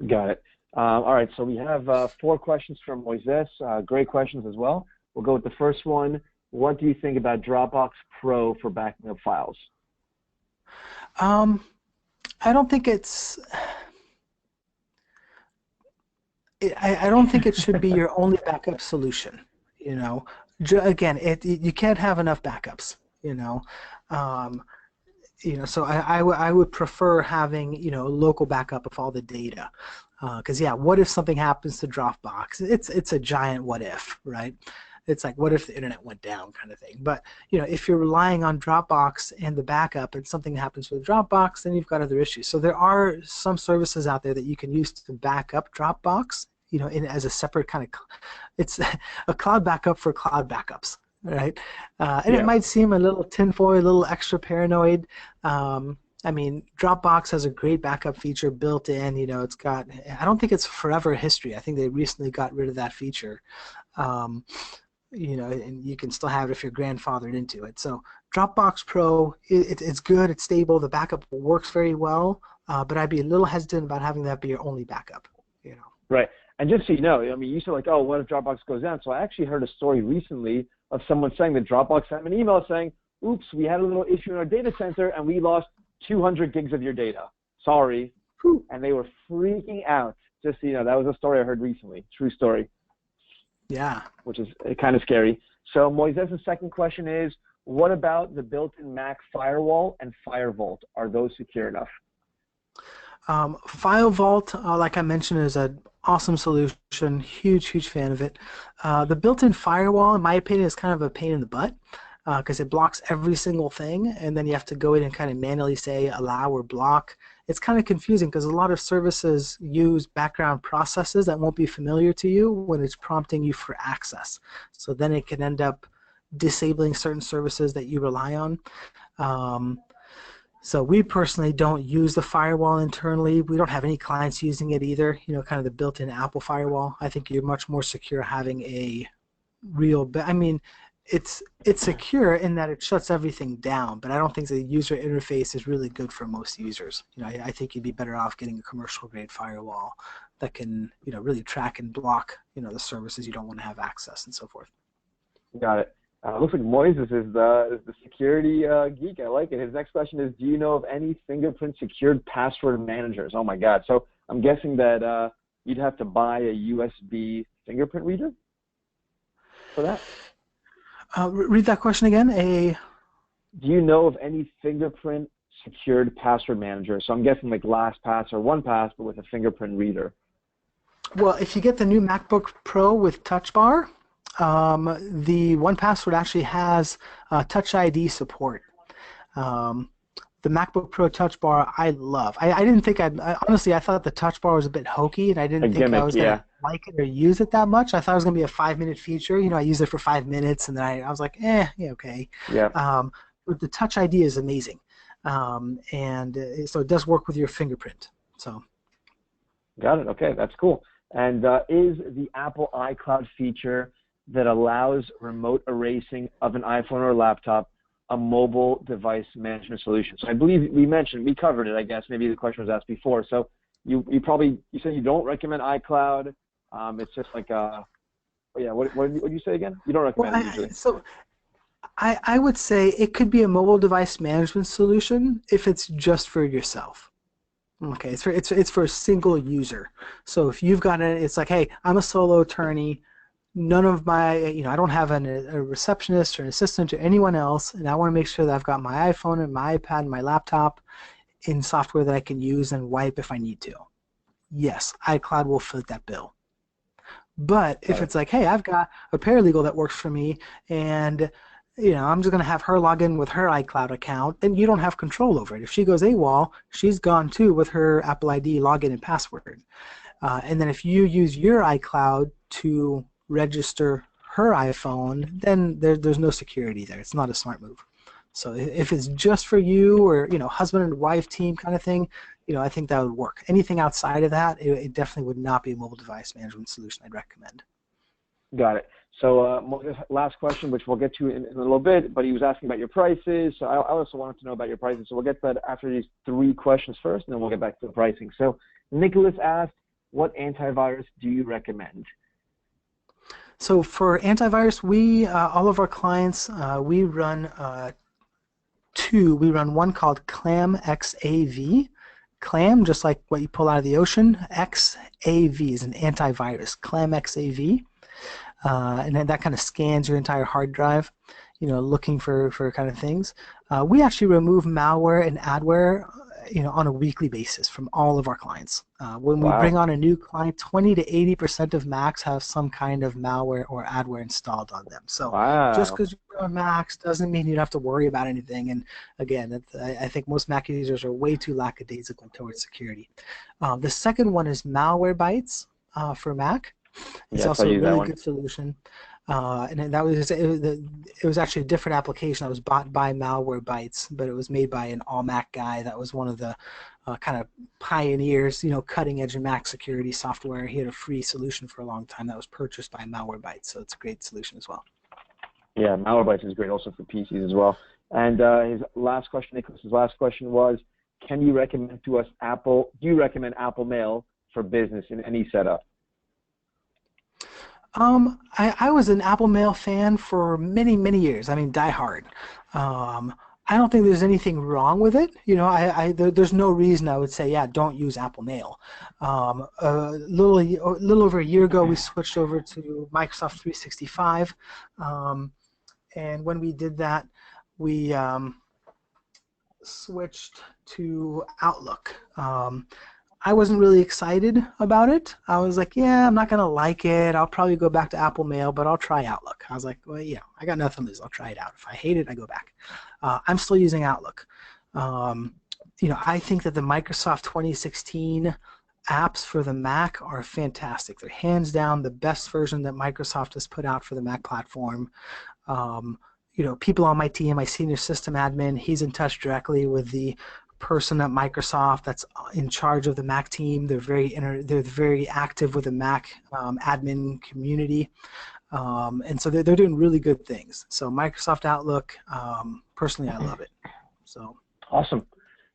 Got it. All right, so we have 4 questions from Moises. Great questions as well. We'll go with the first one. What do you think about Dropbox Pro for backing up files? I don't think it's... I don't think it should be your only backup solution. You know, again, you can't have enough backups. You know, So I would prefer having, local backup of all the data. Because yeah, what if something happens to Dropbox? It's a giant what if, right? It's like, what if the internet went down kind of thing. But if you're relying on Dropbox and the backup and something happens with Dropbox, then you've got other issues. So there are some services out there that you can use to back up Dropbox, as a separate kind of, it's a cloud backup for cloud backups, right? And it Yeah. might seem a little tinfoil, a little extra paranoid. Dropbox has a great backup feature built in. It's got, I don't think it's forever history. I think they recently got rid of that feature. Um, and you can still have it if you're grandfathered into it. So Dropbox Pro, it's good, it's stable, the backup works very well, but I'd be a little hesitant about having that be your only backup. Right. And just so you know, you said like, oh, what if Dropbox goes down? So I actually heard a story recently of someone saying that Dropbox sent an email saying, oops, we had a little issue in our data center and we lost 200 gigs of your data. Sorry. And they were freaking out. Just so you know, that was a story I heard recently. True story. Yeah. Which is kind of scary. So Moises' second question is, what about the built-in Mac firewall and FireVault? Are those secure enough? FileVault, like I mentioned, is an awesome solution. Huge fan of it. The built-in firewall, in my opinion, is kind of a pain in the butt because it blocks every single thing, and then you have to go in and kind of manually say allow or block. It's kind of confusing because a lot of services use background processes that won't be familiar to you when it's prompting you for access. So then it can end up disabling certain services that you rely on. So we personally don't use the firewall internally. We don't have any clients using it either, kind of the built-in Apple firewall. I think you're much more secure having a real, it's secure in that it shuts everything down, but I don't think the user interface is really good for most users. I think you'd be better off getting a commercial-grade firewall that can, really track and block, the services you don't want to have access and so forth. Got it. Looks like Moises is the security geek. I like it. His next question is, do you know of any fingerprint secured password managers? Oh my God. So I'm guessing that you'd have to buy a USB fingerprint reader for that? Read that question again. Do you know of any fingerprint secured password manager? So I'm guessing like LastPass or OnePass, but with a fingerprint reader. Well, if you get the new MacBook Pro with Touch Bar, the 1Password actually has Touch ID support. The MacBook Pro Touch Bar I love. I didn't think honestly, I thought the Touch Bar was a bit hokey, and I didn't think I was going to like it or use it that much. I thought it was going to be a 5-minute feature. I used it for 5 minutes, and then I was like, yeah, okay. Yeah. But the Touch ID is amazing, and so it does work with your fingerprint. So. Got it. Okay, that's cool. And is the Apple iCloud feature that allows remote erasing of an iPhone or laptop a mobile device management solution? So I believe we covered it, I guess. Maybe the question was asked before. So you said you don't recommend iCloud. It's just like what did you say again? You don't recommend it usually. So I would say it could be a mobile device management solution if it's just for yourself. Okay, it's for a single user. So if you've got it's like, hey, I'm a solo attorney. None of my, I don't have a receptionist or an assistant or anyone else, and I want to make sure that I've got my iPhone and my iPad and my laptop in software that I can use and wipe if I need to. Yes, iCloud will fit that bill. But if it's like, hey, I've got a paralegal that works for me, and I'm just going to have her log in with her iCloud account, then you don't have control over it. If she goes AWOL, she's gone too with her Apple ID login and password. And then if you use your iCloud to register her iPhone, then there's no security there. It's not a smart move. So if it's just for you or husband and wife team kind of thing, I think that would work. Anything outside of that, it definitely would not be a mobile device management solution I'd recommend. Got it. So last question, which we'll get to in a little bit, but he was asking about your prices. So I also wanted to know about your prices. So we'll get to that after these 3 questions first, and then we'll get back to the pricing. So Nicholas asked, what antivirus do you recommend? So for antivirus, we all of our clients we run 2. We run one called Clam XAV. Clam, just like what you pull out of the ocean. XAV is an antivirus. Clam XAV, and then that kind of scans your entire hard drive. looking for kind of things. We actually remove malware and adware, on a weekly basis from all of our clients. When we bring Wow. on a new client, 20 to 80% of Macs have some kind of malware or adware installed on them. So just Wow. because you're on Macs doesn't mean you don't have to worry about anything. And again, I think most Mac users are way too lackadaisical towards security. The second one is Malwarebytes for Mac. It's Yes, I also a use that really one. good solution. And then it was actually a different application that was bought by Malwarebytes, but it was made by an all Mac guy that was one of the kind of pioneers, cutting edge in Mac security software. He had a free solution for a long time that was purchased by Malwarebytes, so it's a great solution as well. Yeah, Malwarebytes is great also for PCs as well. And his last question, Nicholas's last question was, can you recommend to us Apple, do you recommend Apple Mail for business in any setup? I was an Apple Mail fan for many, many years. I mean, die hard. I don't think there's anything wrong with it. There's no reason I would say, yeah, don't use Apple Mail. A little over a year ago, we switched over to Microsoft 365, and when we did that, we switched to Outlook. I wasn't really excited about it. I was like, yeah, I'm not going to like it. I'll probably go back to Apple Mail, but I'll try Outlook. I was like, well, yeah, I got nothing to lose. I'll try it out. If I hate it, I go back. I'm still using Outlook. I think that the Microsoft 2016 apps for the Mac are fantastic. They're hands down the best version that Microsoft has put out for the Mac platform. People on my team, my senior system admin, he's in touch directly with the person at Microsoft that's in charge of the Mac team. They're very active with the Mac admin community, and so they're doing really good things. So Microsoft Outlook, personally, I love it. So Awesome.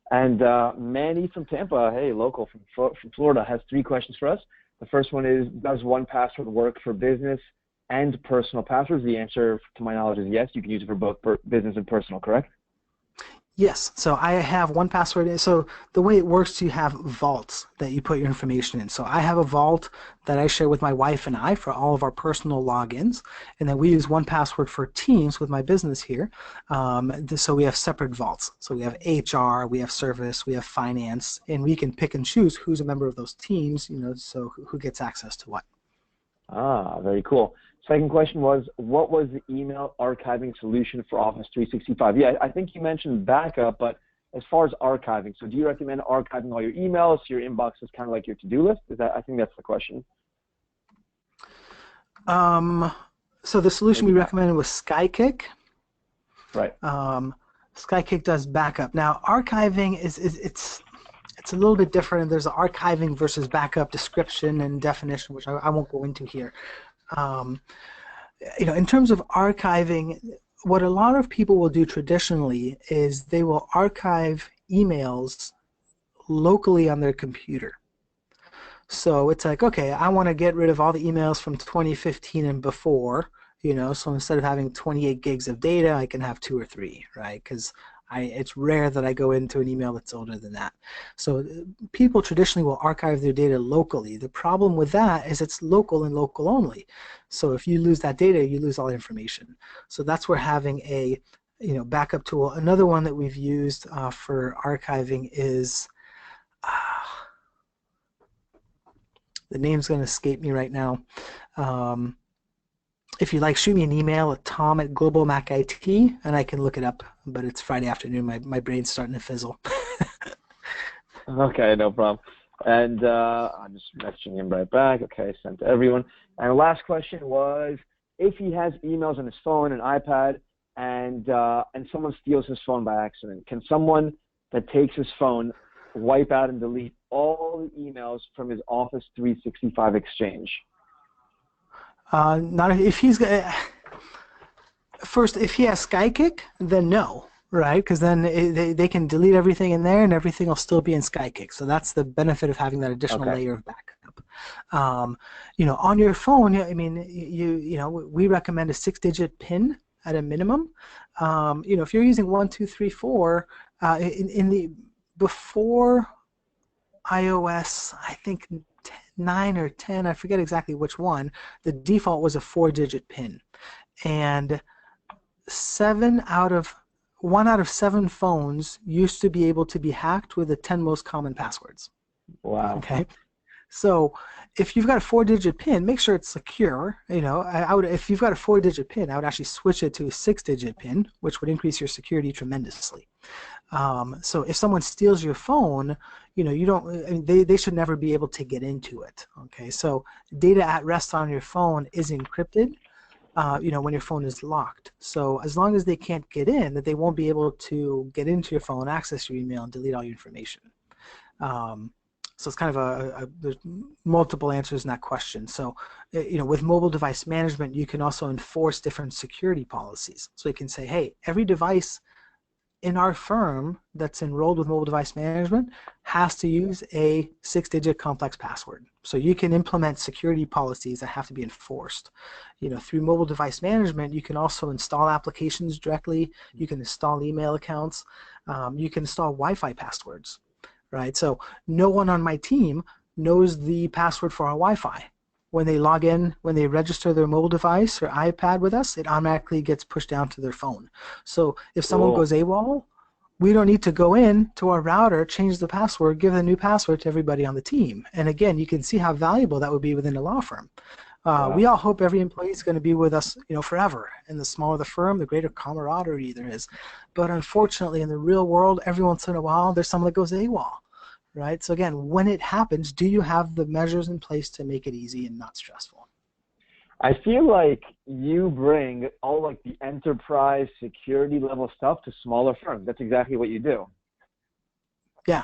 And Manny from Tampa, hey, local from Florida, has 3 questions for us. The first one is, does 1Password work for business and personal passwords? The answer, to my knowledge, is yes. You can use it for both business and personal, correct? yes, so I have 1Password. So the way it works, you have vaults that you put your information in. So I have a vault that I share with my wife and I for all of our personal logins, and then we use 1Password for Teams with my business here. So we have separate vaults. So we have HR, we have service, we have finance, and we can pick and choose who's a member of those teams. So who gets access to what. Ah, very cool. Second question was, what was the email archiving solution for Office 365? Yeah, I think you mentioned backup, but as far as archiving, so do you recommend archiving all your emails? Your inbox is kind of like your to-do list? I think that's the question. So the solution Maybe we not. recommended was Skykick. Right. Skykick does backup. Now archiving it's a little bit different. There's an archiving versus backup description and definition, which I won't go into here. In terms of archiving, what a lot of people will do traditionally is they will archive emails locally on their computer. So it's like, okay, I want to get rid of all the emails from 2015 and before, so instead of having 28 gigs of data, I can have 2 or 3, right? Because it's rare that I go into an email that's older than that. So people traditionally will archive their data locally. The problem with that is it's local and local only. So if you lose that data, you lose all the information. So that's where having a backup tool. Another one that we've used for archiving is the name's going to escape me right now. If you like, shoot me an email at tom@globalmacit, and I can look it up. But it's Friday afternoon. My brain's starting to fizzle. Okay, no problem. And I'm just messaging him right back. Okay, sent to everyone. And the last question was, if he has emails on his phone and iPad, and someone steals his phone by accident, can someone that takes his phone wipe out and delete all the emails from his Office 365 Exchange? Not if he's first. If he has Skykick, then no, right? Because then they can delete everything in there, and everything will still be in Skykick. So that's the benefit of having that additional Okay. layer of backup. On your phone, I mean, we recommend a 6-digit PIN at a minimum. If you're using 1, 2, 3, 4, in the before iOS, I think 9 or 10, I forget exactly which one, the default was a 4-digit PIN. And one out of 7 phones used to be able to be hacked with the 10 most common passwords. Wow. Okay. So if you've got a 4-digit PIN, make sure it's secure. I would, if you've got a 4-digit PIN, I would actually switch it to a 6-digit PIN, which would increase your security tremendously. So if someone steals your phone, you don't. I mean, they should never be able to get into it. Okay. So data at rest on your phone is encrypted. When your phone is locked. So as long as they can't get in, that they won't be able to get into your phone, access your email, and delete all your information. So it's kind of there's multiple answers in that question. So, with mobile device management, you can also enforce different security policies. So you can say, hey, every device in our firm that's enrolled with mobile device management has to use a 6-digit complex password. So you can implement security policies that have to be enforced. Through mobile device management, you can also install applications directly. You can install email accounts. You can install Wi-Fi passwords, right? So no one on my team knows the password for our Wi-Fi. When they log in, when they register their mobile device or iPad with us, it automatically gets pushed down to their phone. So if someone goes AWOL, we don't need to go in to our router, change the password, give a new password to everybody on the team. And again, you can see how valuable that would be within a law firm. We all hope every employee is going to be with us, forever. And the smaller the firm, the greater camaraderie there is. But unfortunately, in the real world, every once in a while, there's someone that goes AWOL. Right. So again, when it happens, do you have the measures in place to make it easy and not stressful? I feel like you bring all like the enterprise security level stuff to smaller firms. That's exactly what you do. Yeah.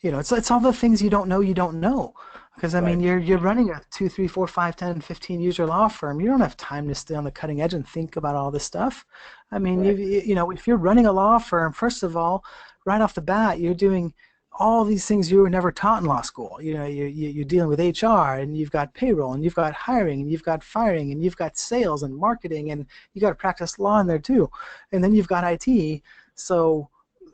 It's all the things you don't know. Because I mean, you're running a 2, 3, 4, 5, 10, 15 user law firm. You don't have time to stay on the cutting edge and think about all this stuff. I mean, if you're running a law firm, first of all, right off the bat, you're doing all these things you were never taught in law school. You're dealing with HR, and you've got payroll, and you've got hiring, and you've got firing, and you've got sales and marketing, and you got to practice law in there too. And then you've got IT. So,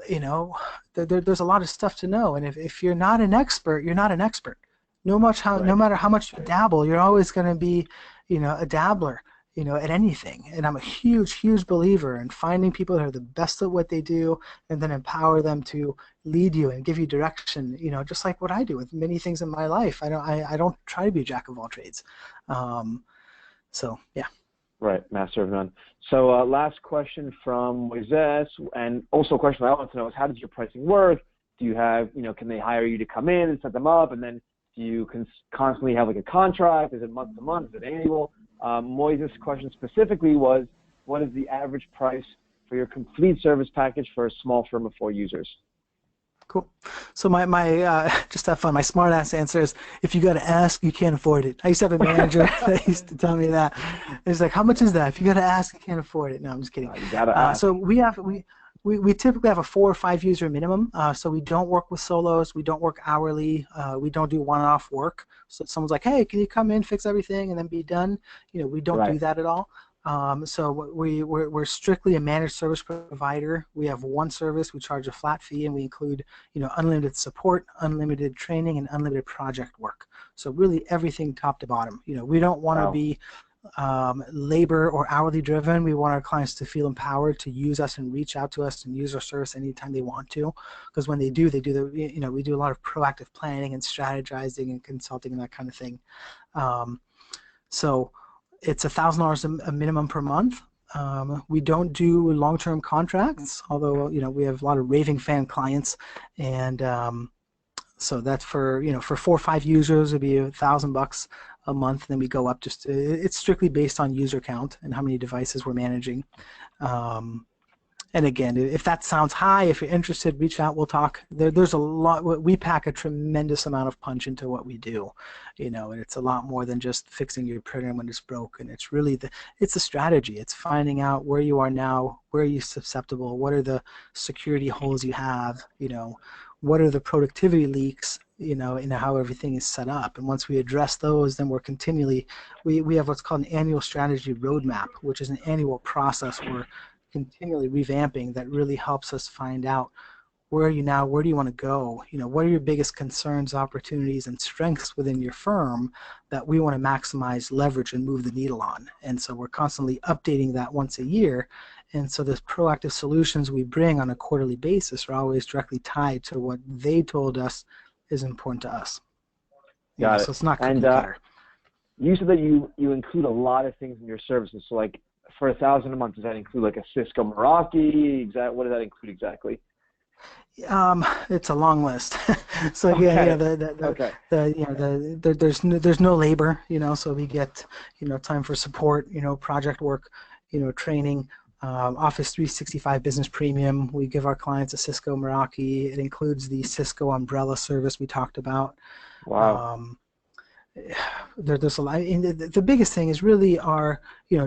there's a lot of stuff to know. And if you're not an expert, you're not an expert. No matter how much you dabble, you're always going to be, a dabbler, at anything. And I'm a huge, huge believer in finding people that are the best at what they do, and then empower them to lead you and give you direction. Just like what I do with many things in my life. I don't try to be a jack of all trades. So yeah. Right, master of none. So last question from Moises, and also a question I want to know is, how does your pricing work? Do you have, can they hire you to come in and set them up, and then do you constantly have like a contract? Is it month to month? Is it annual? Moises' question specifically was, what is the average price for your complete service package for a small firm of 4 users? Cool. So my just have fun. My smart ass answer is, if you got to ask, you can't afford it. I used to have a manager that used to tell me that. It's like, how much is that? If you got to ask, you can't afford it. No, I'm just kidding. You gotta ask. So we typically have a 4 or 5 user minimum. So we don't work with solos. We don't work hourly. We don't do one-off work. So someone's like, hey, can you come in, fix everything, and then be done? We don't do that at all. So we're strictly a managed service provider. We have one service. We charge a flat fee, and we include unlimited support, unlimited training, and unlimited project work. So really everything top to bottom. We don't want to be labor or hourly driven. We want our clients to feel empowered to use us and reach out to us and use our service anytime they want to. Because when they do we do a lot of proactive planning and strategizing and consulting and that kind of thing. So it's $1,000 a minimum per month. We don't do long-term contracts, although we have a lot of raving fan clients, and so that's for for 4 or 5 users, it'd be $1,000 a month. Then we go up it's strictly based on user count and how many devices we're managing. And again, if that sounds high, if you're interested, reach out. We'll talk. There's a lot. We pack a tremendous amount of punch into what we do, and it's a lot more than just fixing your printer when it's broken. It's really it's a strategy. It's finding out where you are now, where are you susceptible, what are the security holes you have, what are the productivity leaks, and how everything is set up. And once we address those, then we're continually, we have what's called an annual strategy roadmap, which is an annual process where continually revamping that really helps us find out where are you now, where do you want to go, what are your biggest concerns, opportunities, and strengths within your firm that we want to maximize, leverage, and move the needle on. And so we're constantly updating that once a year. And so the proactive solutions we bring on a quarterly basis are always directly tied to what they told us is important to us. Got it. So it's not And cookie cutter. you said that you include a lot of things in your services. So like for $1,000 a month, does that include like a Cisco Meraki? What does that include exactly? It's a long list. So Okay. there's no labor, so we get, time for support, project work, training, Office 365 Business Premium. We give our clients a Cisco Meraki. It includes the Cisco umbrella service we talked about. Wow. There's a lot. And the biggest thing is really our,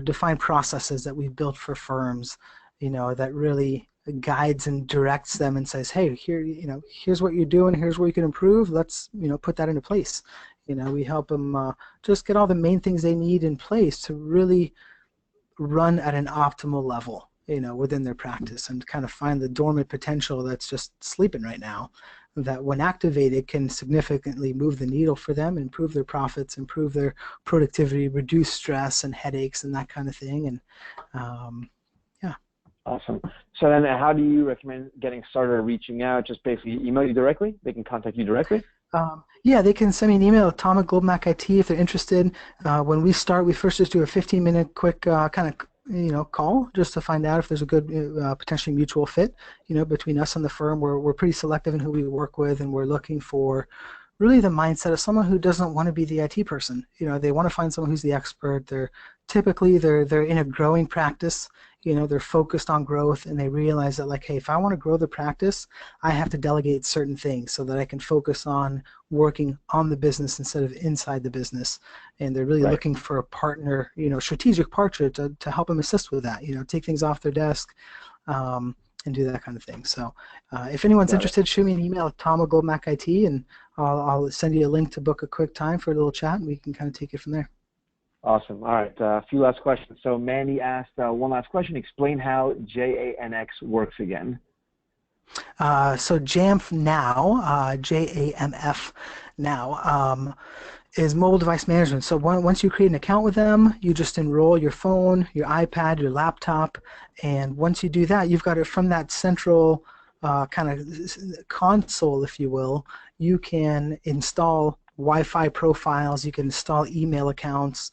defined processes that we've built for firms, that really guides and directs them and says, hey, here's what you're doing, here's where you can improve. Let's, put that into place. We help them just get all the main things they need in place to really run at an optimal level, within their practice, and kind of find the dormant potential that's just sleeping right now, that when activated can significantly move the needle for them, improve their profits, improve their productivity, reduce stress and headaches and that kind of thing. And yeah. Awesome. So then how do you recommend getting started or reaching out? Just basically email you directly? They can contact you directly? Yeah, they can send me an email at Tom at GlobalMacIT if they're interested. When we start, we first just do a 15-minute quick kind of call just to find out if there's a good potentially mutual fit between us and the firm. We're pretty selective in who we work with, and we're looking for really the mindset of someone who doesn't want to be the IT person. They want to find someone who's the expert. They're in a growing practice. They're focused on growth, and they realize that, like, hey, if I want to grow the practice, I have to delegate certain things so that I can focus on working on the business instead of inside the business. And they're really looking for a partner, strategic partner to help them assist with that. Take things off their desk, and do that kind of thing. So if anyone's interested, shoot me an email at tom@globalmacit, and I'll send you a link to book a quick time for a little chat, and we can kind of take it from there. Awesome. All right. A few last questions. So Manny asked one last question. Explain how JAMF works again. So JAMF now, JAMF now, is mobile device management. So once you create an account with them, you just enroll your phone, your iPad, your laptop, and once you do that, you've got it from that central kind of console, if you will. You can install Wi-Fi profiles, you can install email accounts,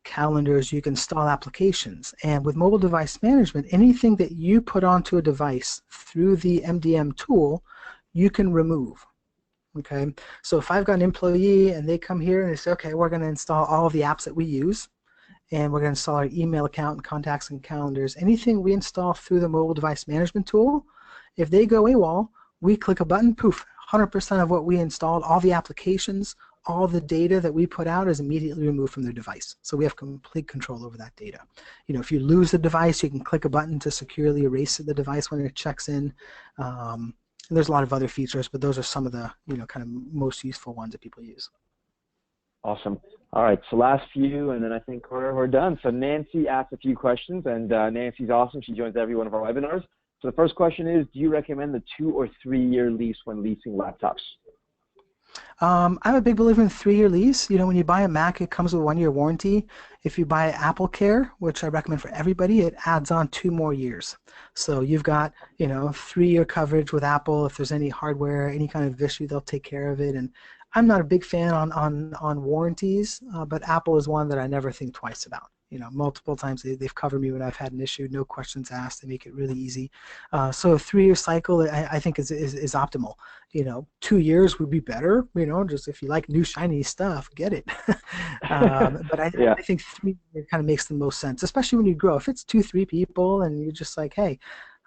calendars, you can install applications. And with mobile device management, anything that you put onto a device through the MDM tool, you can remove. Okay, so if I've got an employee and they come here and they say, okay, we're going to install all of the apps that we use, and we're going to install our email account and contacts and calendars, anything we install through the mobile device management tool, if they go AWOL, we click a button, poof, 100% of what we installed, all the applications, all the data that we put out is immediately removed from their device. So we have complete control over that data. If you lose the device, you can click a button to securely erase the device when it checks in. And there's a lot of other features, but those are some of the kind of most useful ones that people use. Awesome. All right, so last few, and then I think we're done. So Nancy asked a few questions, and Nancy's awesome. She joins every one of our webinars. So the first question is, do you recommend the 2 or 3 year lease when leasing laptops? I'm a big believer in 3-year lease. When you buy a Mac, it comes with a 1-year warranty. If you buy Apple Care, which I recommend for everybody, it adds on 2 more years. So you've got, 3-year coverage with Apple. If there's any hardware, any kind of issue, they'll take care of it. And I'm not a big fan on warranties, but Apple is one that I never think twice about. Multiple times they've covered me when I've had an issue, no questions asked. They make it really easy. So a 3-year cycle, I think is optimal. 2 years would be better. Just if you like new shiny stuff, get it. But I think 3 kind of makes the most sense, especially when you grow. If it's 2-3 people and you're just like, hey,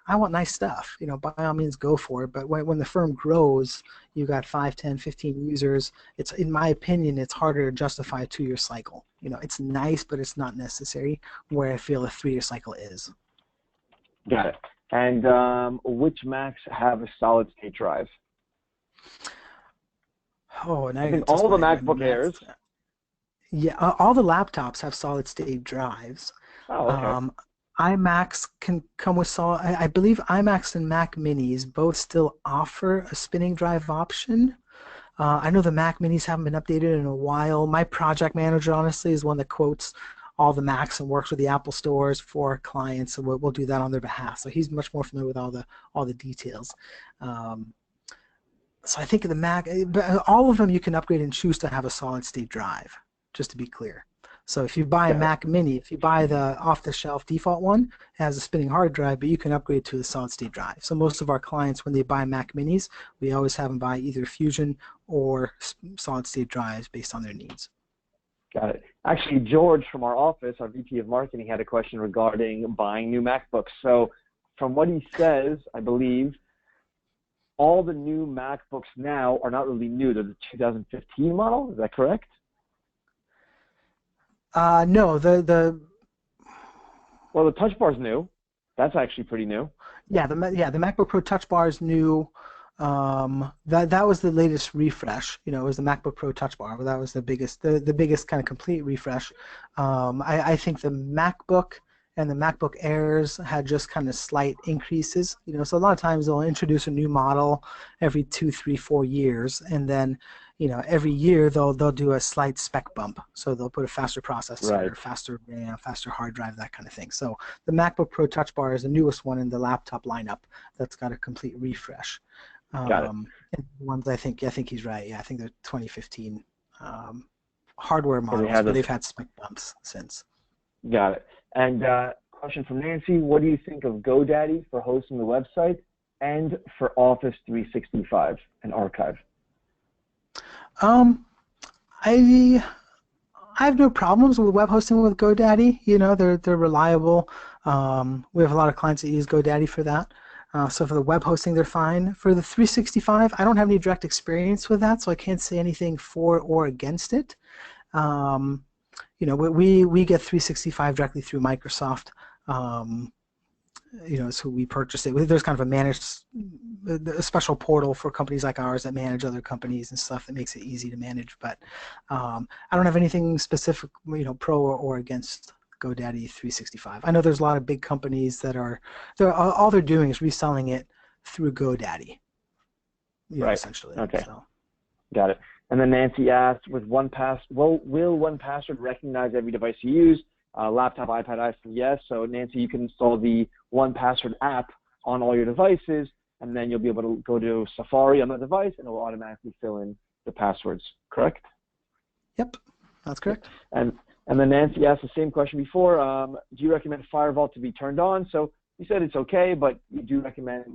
I want nice stuff, by all means go for it. But when the firm grows, you got 5, 10, 15 users, it's, in my opinion, it's harder to justify a 2-year cycle. It's nice, but it's not necessary, where I feel a 3-year cycle is. Got it. And which Macs have a solid state drive? Oh, and I think all the MacBook Airs. Yeah, all the laptops have solid state drives. Oh, okay. iMacs can come with solid. I believe iMacs and Mac Minis both still offer a spinning drive option. I know the Mac Minis haven't been updated in a while. My project manager, honestly, is one that quotes all the Macs and works with the Apple stores for clients, so we'll do that on their behalf. So he's much more familiar with all the details. So I think the Mac, but all of them you can upgrade and choose to have a solid state drive, just to be clear. So if you buy a Mac Mini, if you buy the off-the-shelf default one, it has a spinning hard drive, but you can upgrade to a solid-state drive. So most of our clients, when they buy Mac Minis, we always have them buy either Fusion or solid-state drives based on their needs. Got it. Actually, George from our office, our VP of Marketing, had a question regarding buying new MacBooks. So from what he says, I believe all the new MacBooks now are not really new. They're the 2015 model. Is that correct? No, Well, the Touch Bar is new. That's actually pretty new. Yeah, the MacBook Pro Touch Bar is new. That was the latest refresh. It was the MacBook Pro Touch Bar. That was the biggest kind of complete refresh. I think the MacBook and the MacBook Airs had just kind of slight increases. So a lot of times they'll introduce a new model every 2, 3, 4 years, and then every year they'll do a slight spec bump. So they'll put a faster processor, Right. faster RAM, faster hard drive, that kind of thing. So the MacBook Pro Touch Bar is the newest one in the laptop lineup that's got a complete refresh. Got it. And the ones I think he's right. Yeah, I think they're 2015 hardware models, but they've had spec bumps since. Got it. And question from Nancy: what do you think of GoDaddy for hosting the website and for Office 365 and Archive? I have no problems with web hosting with GoDaddy. They're reliable. We have a lot of clients that use GoDaddy for that. So for the web hosting, they're fine. For the 365, I don't have any direct experience with that, so I can't say anything for or against it. We get 365 directly through Microsoft. So we purchased it. There's kind of a special portal for companies like ours that manage other companies and stuff that makes it easy to manage. But I don't have anything specific, pro or against GoDaddy 365. I know there's a lot of big companies that all they're doing is reselling it through GoDaddy. Right. Essentially. Okay. So. Got it. And then Nancy asked, will 1Password recognize every device you use? Laptop, iPad, iPhone, yes. So Nancy, you can install the 1Password app on all your devices, and then you'll be able to go to Safari on the device, and it will automatically fill in the passwords. Correct? Yep, that's correct. And then Nancy asked the same question before. Do you recommend Firewall to be turned on? So you said it's okay, but you do recommend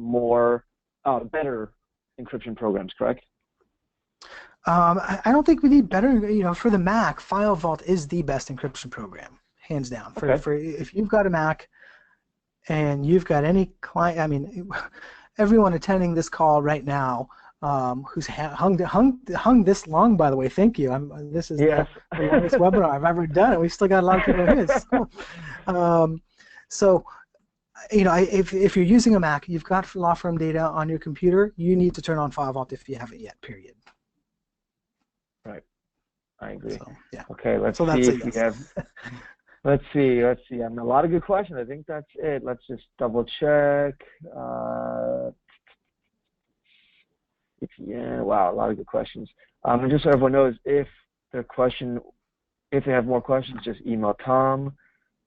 better encryption programs, correct? I don't think we need better. For the Mac, File Vault is the best encryption program, hands down. For if you've got a Mac and you've got any client, everyone attending this call right now who's hung this long, by the way, thank you. This is the longest webinar I've ever done, and we've still got a lot of people in this. So, if you're using a Mac, you've got law firm data on your computer, you need to turn on File Vault if you haven't yet, period. Right. I agree. So, yeah. Okay, let's see if we have. Let's see. A lot of good questions. I think that's it. Let's just double check. Wow, a lot of good questions. And just so everyone knows, if they have more questions, just email Tom.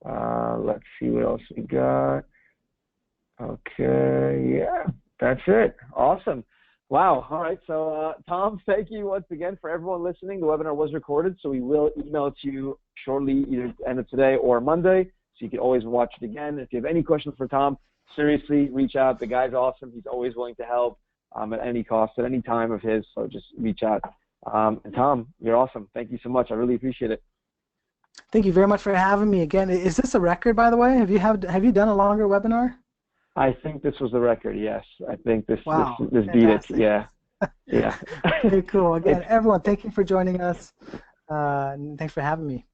Let's see what else we got. Okay, yeah, that's it. Awesome. Wow. All right. So, Tom, thank you once again for everyone listening. The webinar was recorded, so we will email it to you shortly, either end of today or Monday, so you can always watch it again. If you have any questions for Tom, seriously, reach out. The guy's awesome. He's always willing to help at any cost, at any time of his, so just reach out. And Tom, you're awesome. Thank you so much. I really appreciate it. Thank you very much for having me again. Is this a record, by the way? Have you done a longer webinar? I think this was the record, yes. I think this beat it, yeah. Okay, cool. Again, everyone, thank you for joining us, and thanks for having me.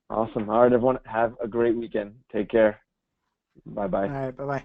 Awesome. All right, everyone, have a great weekend. Take care. Bye-bye. All right, bye-bye.